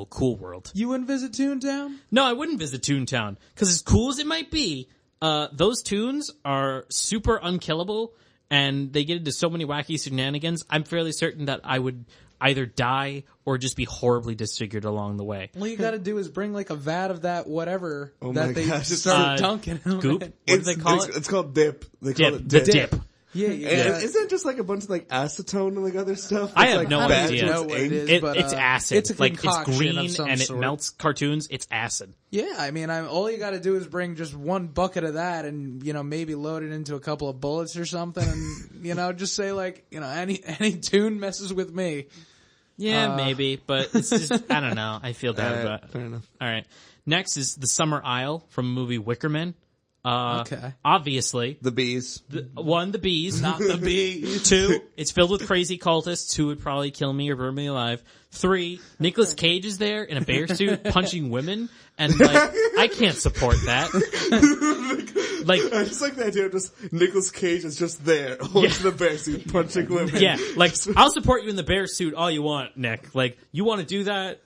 Cool World. You wouldn't visit Toontown? No, I wouldn't visit Toontown. Because as cool as it might be, those toons are super unkillable, and they get into so many wacky shenanigans, I'm fairly certain that I would either die or just be horribly disfigured along the way. All you gotta do is bring like a vat of that whatever Oh that my they gosh, it's start dunking. Goop? What do they call it? It's called dip. They call it The dip. dip. Yeah. And isn't it just like a bunch of like acetone and like other stuff? I It's, have like, no bad idea. to I know its what it ink? is. But, It's acid. it's a like, it's concoction of green some and sort. it melts cartoons. It's acid. Yeah, I mean, all you got to do is bring just one bucket of that, and maybe load it into a couple of bullets or something, and just say like, any tune messes with me. Yeah, maybe, but it's just, I don't know. I feel bad about it. Fair enough. All right. Next is The Summer Isle from the movie Wicker Man. Okay. Obviously, The bees. the bees. Not the bees. 2, it's filled with crazy cultists who would probably kill me or burn me alive. 3, Nicolas Cage is there in a bear suit punching women, and like, I can't support that. Like, I just like the idea of just Nicolas Cage is just there, holding the bear suit, punching women. yeah, like, I'll support you in the bear suit all you want, Nick. Like, you want to do that?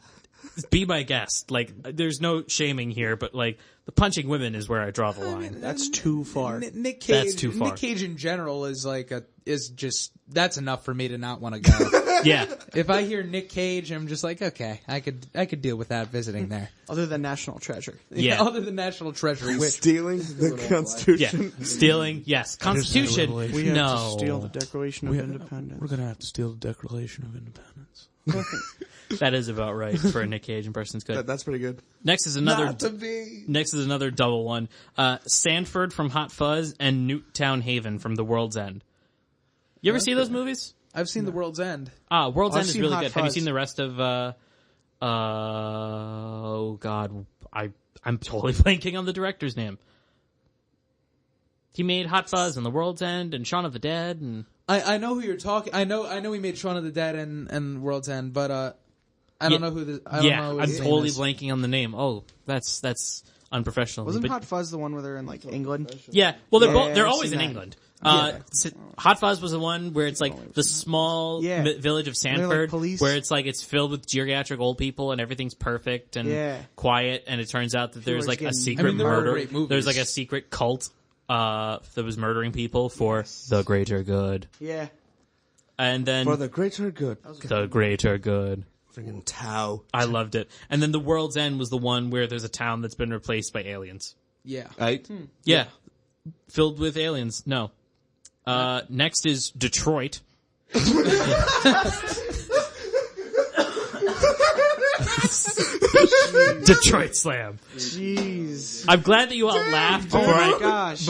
Be my guest. Like, there's no shaming here, but like, punching women is where I draw the line. That's too far. Nick Cage. That's too far. Nick Cage in general is just that's enough for me to not want to go. Yeah. If I hear Nick Cage, I'm just like, okay, I could deal with that visiting there. Other than National Treasure. Yeah. Other than National Treasure, which Stealing the Yeah. Constitution. Stealing, yes. Constitution, We have no. to steal the Declaration of Independence. We're gonna have to steal the Declaration of Independence. That is about right for a Nick Cage impression. It's good. That's pretty good. Next is another. Not to be. Next is another double one. Sanford from Hot Fuzz and Newtown Haven from The World's End. You ever see those movies? I've seen The World's End. World's I've End is seen really Hot good. Have you Fuzz. seen the rest of? Oh God, I'm totally blanking on the director's name. He made Hot Fuzz and The World's End and Shaun of the Dead and. I know who you're talking. I know he made Shaun of the Dead and World's End, but I don't know who the. I don't know who I'm his name totally is. blanking on the name. Oh, that's unprofessional. Wasn't But- Hot Fuzz the one where they're in like England? Yeah, well, Yeah, they're I've always in seen that. England. Hot Fuzz was the one where it's like the small Yeah. village of They're like Sanford, police. where it's like it's filled with geriatric old people and everything's perfect and Yeah. quiet, and it turns out that there's are like a getting- secret I mean, they're all murder. great movies. There's like a secret cult that was murdering people for the greater good, Yeah. and then For the greater good. the greater good. Friggin' Tau. I loved it. And then The World's End was the one where there's a town that's been replaced by aliens. Yeah. Right? Yeah. Filled with aliens. No. Next is Detroit. Detroit Slam. Jeez. I'm glad that you all laughed before Oh my gosh.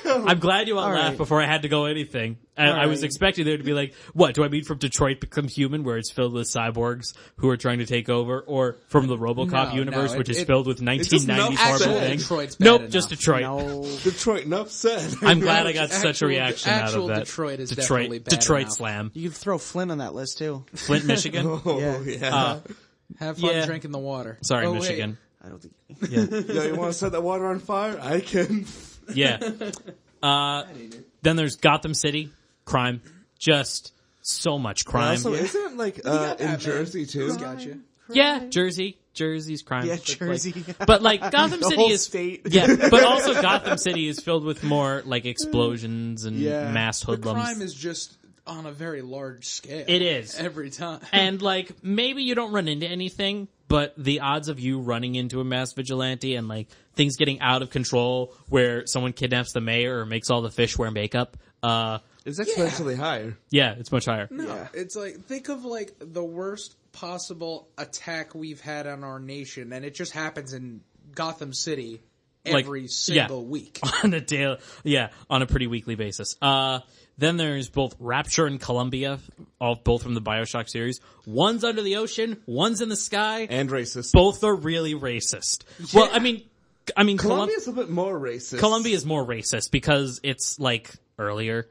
I'm glad you all laughed right. before I had to go anything. I was right. expecting there to be like, what, do I mean from Detroit Become Human, where it's filled with cyborgs who are trying to take over, or from the RoboCop No, universe, no, which is it- filled with just 1990s not horrible actual things? Detroit's bad Nope, enough. just Detroit. No. Detroit, enough said. I'm glad I got such a Actual- reaction out actual of that. Detroit is definitely bad Detroit enough. Slam. You could throw Flint on that list too. Flint, Michigan. Oh, Yeah. yeah. Have fun Yeah. drinking the water. Sorry, Oh, wait. Michigan. I don't think. Yo, you want to set that water on fire? I can. Yeah. Then there's Gotham City. Crime. Just so much crime. Also, isn't it like in Jersey too? Gotcha. Yeah, Jersey's crime. Yeah, But, Jersey. But like Gotham The City whole is state. yeah, but also Gotham City is filled with more like explosions and Yeah. mass The hoodlums. crime is just on a very large scale. It is. every time. And like maybe you don't run into anything, but the odds of you running into a mass vigilante and like things getting out of control where someone kidnaps the mayor or makes all the fish wear makeup, It's exponentially higher. yeah, it's much higher. No, Yeah. it's like think of like the worst possible attack we've had on our nation, and it just happens in Gotham City Like, every single week. On a daily, yeah, on a pretty weekly basis. Then there's both Rapture and Columbia, both from the BioShock series. One's under the ocean, one's in the sky. And racist. Both are really racist. Well, I mean, Columbia's a bit more racist. Columbia is more racist because it's like earlier.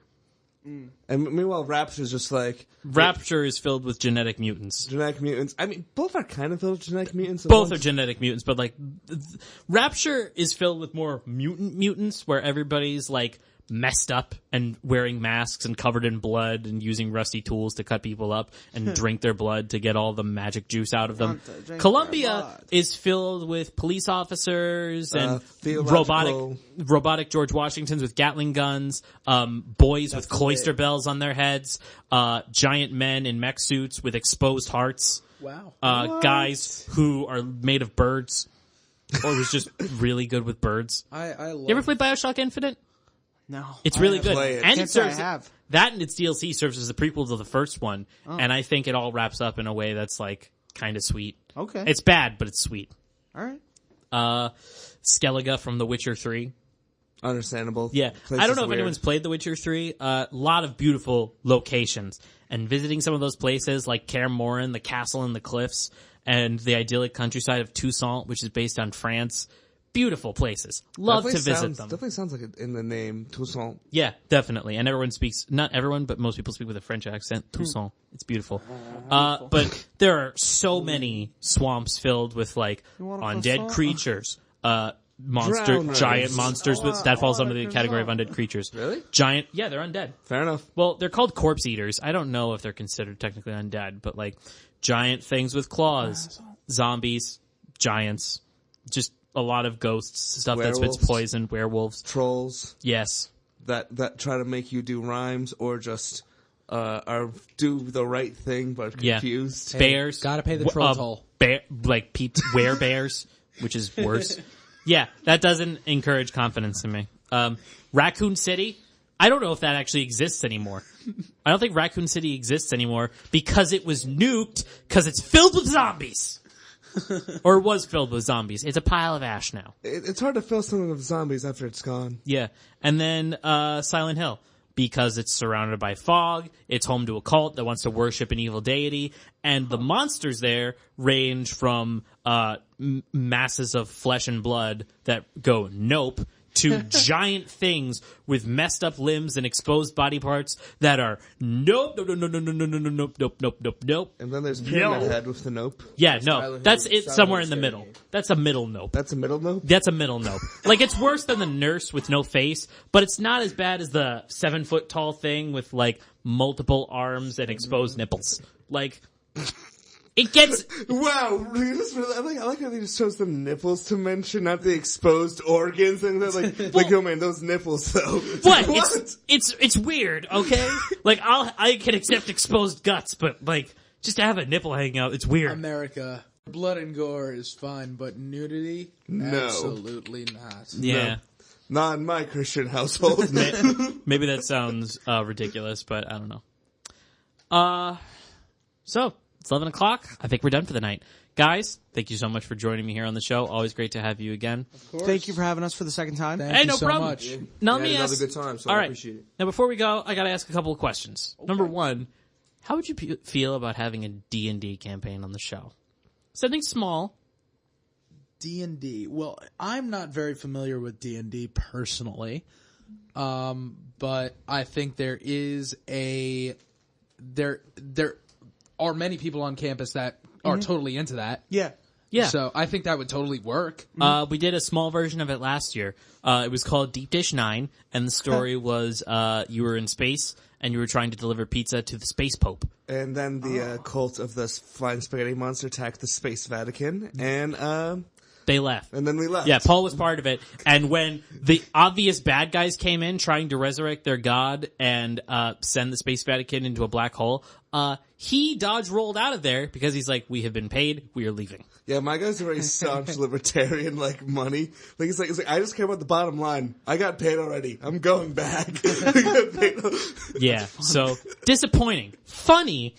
And meanwhile, Rapture's just like Rapture is filled with genetic mutants. genetic mutants. I mean, both are kind of filled with genetic mutants. at Both are once. genetic mutants, but like Rapture is filled with more mutants where everybody's like messed up and wearing masks and covered in blood and using rusty tools to cut people up and drink their blood to get all the magic juice out of them. Want to drink their Columbia blood. is filled with police officers and theological- robotic George Washingtons with Gatling guns, boys with cloister bells on their heads, giant men in mech suits with exposed hearts, Wow. guys who are made of birds, or was just really good with birds. I love You ever played BioShock Infinite? No. It's really I good, play it. and Can't it say I serves have. that, and its DLC serves as the prequel to the first one, and I think it all wraps up in a way that's like kind of sweet. Okay. It's bad, but it's sweet. All right. Skellige from The Witcher 3. Understandable. Yeah, Place I don't is know if weird. anyone's played The Witcher 3. A lot of beautiful locations, and visiting some of those places like Kaer Morhen, the castle in the cliffs, and the idyllic countryside of Toussaint, which is based on France. Beautiful places. Love to visit them. Definitely sounds like it in the name Toussaint. Yeah, definitely. And everyone speaks, not everyone, but most people speak with a French accent. Toussaint. It's beautiful. But there are so many swamps filled with like want a undead croissant? creatures, Drowners. giant monsters with, that falls under the croissant. category of undead creatures. Really? Giant, yeah, they're undead. Fair enough. Well, they're called corpse eaters. I don't know if they're considered technically undead, but like giant things with claws, zombies, giants, just a lot of ghosts, stuff that spits Werewolves. poison, werewolves. Trolls Yes. that try to make you do rhymes or just are do the right thing but Yeah. confused. Bears. Gotta pay the troll toll. Like werebears, which is worse. Yeah, that doesn't encourage confidence in me. Raccoon City, I don't know if that actually exists anymore. I don't think Raccoon City exists anymore because it was nuked because it's filled with zombies. Or was filled with zombies. It's a pile of ash now. It's hard to fill something with zombies after it's gone. Yeah. And then Silent Hill, because it's surrounded by fog, it's home to a cult that wants to worship an evil deity, and the monsters there range from masses of flesh and blood that go nope to giant things with messed up limbs and exposed body parts that are nope. And then there's Pyramid No. Head with the nope. Yeah, no, Silent that's Hill- it. Silent Somewhere Hill in the scary middle. game. That's a middle nope. That's a middle nope? That's a middle nope. Like, it's worse than the nurse with no face, but it's not as bad as the 7-foot tall thing with, like, multiple arms and exposed nipples. Like, it gets... Wow, I like how they just chose the nipples to mention, not the exposed organs, and they're like, oh man, those nipples though. What? What? It's weird, okay? Like, I can accept exposed guts, but, like, just to have a nipple hanging out, it's weird. America, blood and gore is fine, but nudity, No. absolutely not. Yeah. Not in my Christian household. Maybe that sounds ridiculous, but I don't know. So, it's 11 o'clock. I think we're done for the night. Guys, thank you so much for joining me here on the show. Always great to have you again. Thank you for having us for the second time. Thank Hey, you no so problem. much. Now, let We me had ask... another good time, so All I right. appreciate it. Now, before we go, I got to ask a couple of questions. Number one, how would you feel about having a D&D campaign on the show? Something small. D&D. Well, I'm not very familiar with D&D personally, but I think there are many people on campus that are totally into that. Yeah. Yeah. So I think that would totally work. We did a small version of it last year. It was called Deep Dish 9, and the story was you were in space, and you were trying to deliver pizza to the Space Pope. And then the cult of the flying spaghetti monster attacked the Space Vatican, and They left. then we left. Yeah, Paul was part of it. And when the obvious bad guys came in trying to resurrect their god and send the Space Vatican into a black hole, he dodge rolled out of there because he's like, we have been paid, we are leaving. Yeah, my guy's a very staunch libertarian, like money. Like it's like I just care about the bottom line. I got paid already. I'm going back. I got paid. Yeah, so disappointing. Funny,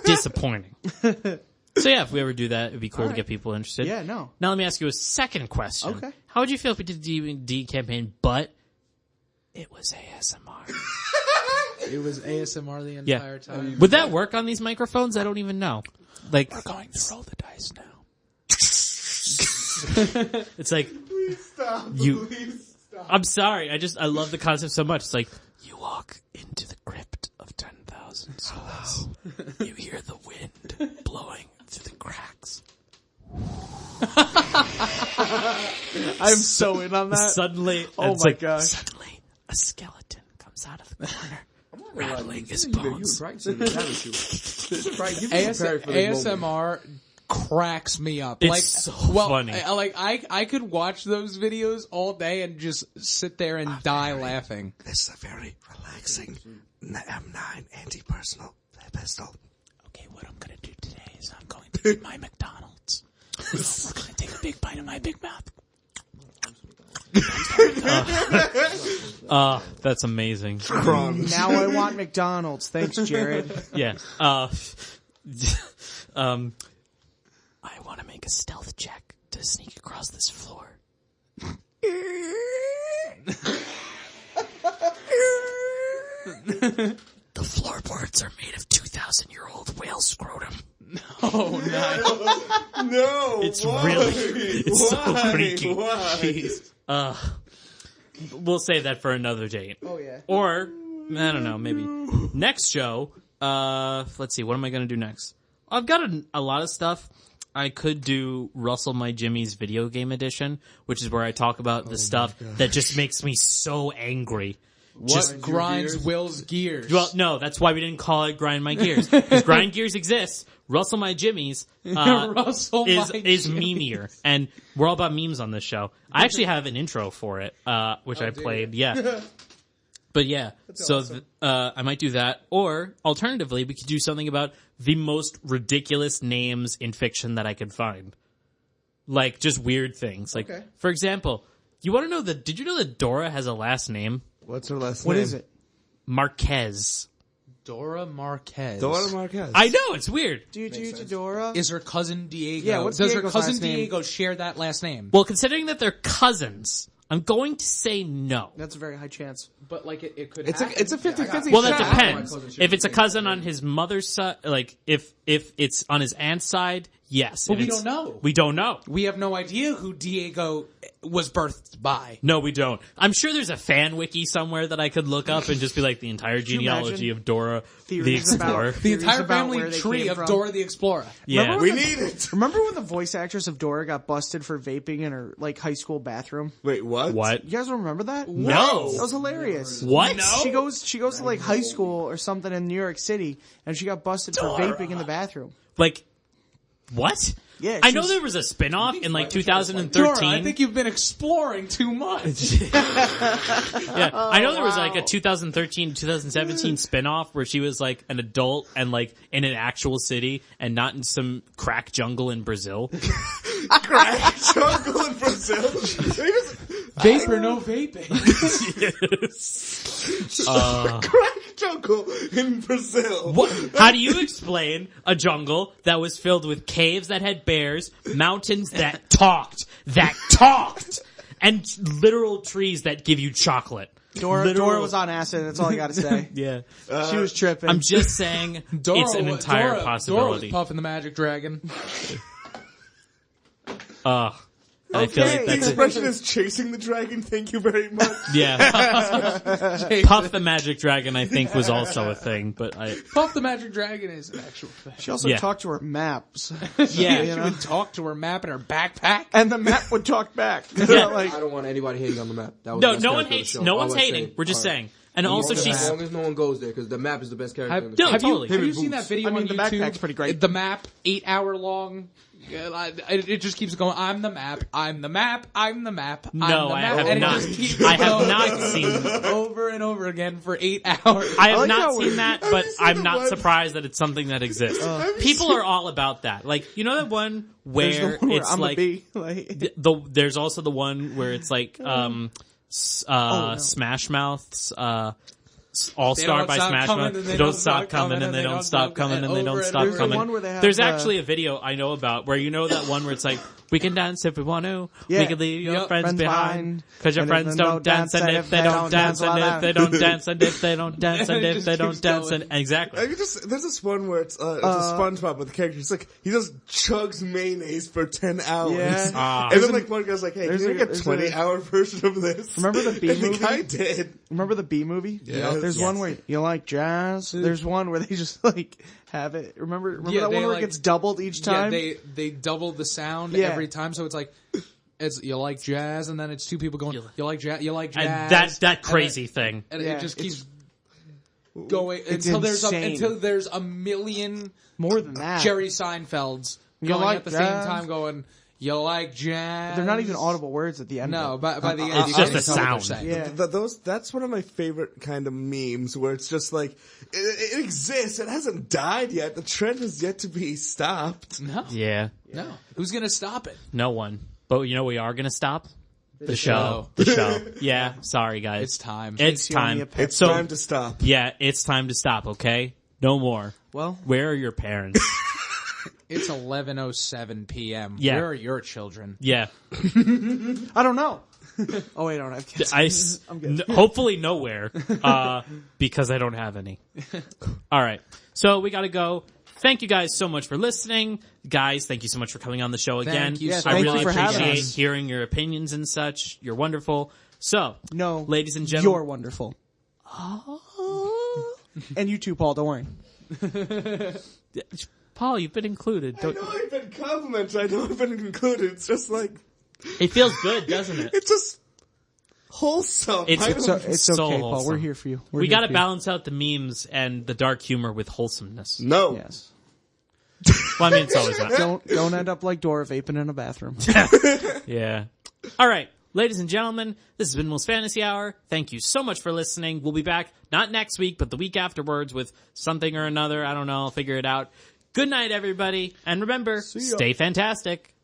disappointing. So yeah, if we ever do that, it'd be cool to get people interested. Yeah, no. Now let me ask you a second question. Okay. How would you feel if we did a D&D campaign, but it was ASMR? It was ASMR the Yeah. entire time. Would that work on these microphones? I don't even know. Like, we're going to roll the dice now. It's like, Please stop. I'm sorry. I love the concept so much. It's like, you walk into the crypt of 10,000 souls. You hear the wind blowing through the cracks. I'm so in on that. Suddenly, Oh it's my like, gosh. suddenly a skeleton comes out of the corner, Like, rattling his you've been bones. practicing this, haven't you? Right, you've been prepared for this moment. ASMR cracks me up. It's like, so well, funny. I could watch those videos all day and just sit there and die laughing. This is a very relaxing M9 anti-personal pistol. Okay, what I'm gonna do today is I'm going to eat my McDonald's. We're gonna take a big bite of my Big Mouth. That's amazing. Now I want McDonald's. Thanks, Jared. Yeah. I want to make a stealth check to sneak across this floor. The floorboards are made of 2,000-year-old whale scrotum. Oh, no. No, It's why? really, it's so Why? freaky. Why? We'll save that for another date. Oh, yeah. Or, I don't know, maybe. Next show, let's see, what am I going to do next? I've got a lot of stuff. I could do Russell My Jimmy's video game edition, which is where I talk about the stuff that just makes me so angry. What grinds Will's gears? Well, no, that's why we didn't call it Grind My Gears. Because Grind Gears exists. Rustle My Jimmies Rustle is my memeier. And we're all about memes on this show. I actually have an intro for it, which I played. Yeah. But yeah, so I might do that. Or, alternatively, we could do something about the most ridiculous names in fiction that I could find. Like, just weird things. Like, for example, you want to know did you know that Dora has a last name? What's her last name? What is it? Marquez. Dora Marquez. Dora Marquez. I know, it's weird. Dora? Is her cousin Diego? Yeah, what's Does her Diego's cousin last name? Diego share that last name? Well, considering that they're cousins, I'm going to say no. That's a very high chance. But like it could. It's happen. a 50-50 Well, that shot. depends. If it's a cousin on his mother's side, like if it's on his aunt's side, yes. But If we it's- don't know. We don't know. We have no idea who Diego was birthed by. No, we don't. I'm sure there's a fan wiki somewhere that I could look up and just be like the entire genealogy imagine of Dora the theories Explorer. about- The entire about family where they tree came of from? Dora the Explorer. Yeah. We need it. Remember when the voice actress of Dora got busted for vaping in her like high school bathroom? Wait, what? What? You guys don't remember that? No. That was hilarious. What? She goes to like high school or something in New York City, and she got busted for vaping in the bathroom. Like, what? Yeah, I she know was- there was a spin-off in like Dora, 2013. I think you've been exploring too much. Yeah, I know there was like a 2013, 2017 spin-off where she was like an adult and like in an actual city and not in some crack jungle in Brazil. Crack jungle in Brazil. They just- Vapor, no vaping. Crack jungle in Brazil. What? How do you explain a jungle that was filled with caves that had bears, mountains that talked, and literal trees that give you chocolate? Dora was on acid. That's all I got to say. Yeah. She was tripping. I'm just saying it's an entire possibility. Dora was puffing the magic dragon. I feel like The that's it. expression is chasing the dragon. Thank you very much. Yeah. Puff the Magic Dragon, I think, was also a thing, but Puff the magic dragon is an actual thing. She also Yeah. talked to her maps. yeah. She would talk to her map in her backpack. And the map would talk back. Yeah. Like, I don't want anybody hating on the map. That was No, the best no one character of the hates. show. No All one's I'm hating. saying. We're just All right. saying. And also, As she's long as no one goes there, because the map is the best character. in the No, show. Have totally. you and seen that Boots. video I mean, on the YouTube? backpack's pretty great. The map, 8-hour long. It just keeps going. I'm the map. I'm the map. I'm the map. I'm No, the I map. have And it not. just keeps I have going not seen. over and over again for 8 hours. I have like not how seen we're- that, but I'm the not one- surprised that it's something that exists. People are all about that. Like, you know that one there's the where one where it's I'm like a bee. Like, there's also the one where it's like Smash Mouth's All They Star don't by stop Smash coming, Mouth. and They don't stop coming, and they don't stop coming, and they don't stop over and coming. one where they have There's the- actually a video I know about where you know that one where it's like, we can dance if we want to. Yeah. We can leave your Yep. friends Friends behind. behind. Because your And friends if don't dance, and if they don't dance, and if they don't dance, and if they don't dance, and It if just they don't keeps dance, going. and exactly. There's this one where it's a SpongeBob with the character. It's like he just chugs mayonnaise for 10 hours. Yeah. And then like one guy's like, "Hey, can there's you a- make a there's 20-hour version of this?" Remember the B and movie? The guy did. remember the Bee movie? Yes. There's one where you like jazz. There's one where they just like have it. Remember Yeah, that they, one where like- it gets doubled each time? Yeah, they double the sound Yeah. every time, so it's like it's you like jazz, and then it's two people going you like jazz, you like jazz, And that crazy thing. and Yeah, it just it's- keeps going it's until insane. there's a million More than that. Jerry Seinfelds You going like at the jazz? same time going. You like jazz? They're not even audible words at the end. No, of it. by the end, It's you just can't a tell what they're sound. saying. Yeah. That's one of my favorite kind of memes where it's just like it exists. It hasn't died yet. The trend has yet to be stopped. No, Yeah. no. Who's gonna stop it? No one. But you know we are going to stop? The show. show. The show. Yeah. Sorry, guys. It's time. It's Takes you only time. a pep. It's So- time to stop. Yeah, it's time to stop, okay? No more. Well, Where are your parents? It's 11:07 p.m. Yeah. Where are your children? Yeah. I don't know. Oh wait, I don't have kids. I hopefully nowhere, because I don't have any. All right. So we got to go. Thank you guys so much for listening. Guys, thank you so much for coming on the show again. Thank you Yeah, so I thank really you for having appreciate us. hearing your opinions and such. You're wonderful. So, No, ladies and gentlemen. you're wonderful. And you too, Paul. Don't worry. Paul, you've been included. I know I've been complimented. I know I've been included. It's just like It feels good, doesn't it? it's just wholesome. It's- It's So okay, Paul. wholesome. We're here for you. We got to balance out the memes and the dark humor with wholesomeness. no. Yes. Well, I mean, it's always that. Don't end up like Dora vaping in a bathroom. Yeah. All right. Ladies and gentlemen, this has been Will's Fantasy Hour. Thank you so much for listening. We'll be back, not next week, but the week afterwards with something or another. I don't know. I'll figure it out. Good night, everybody. And remember, stay fantastic.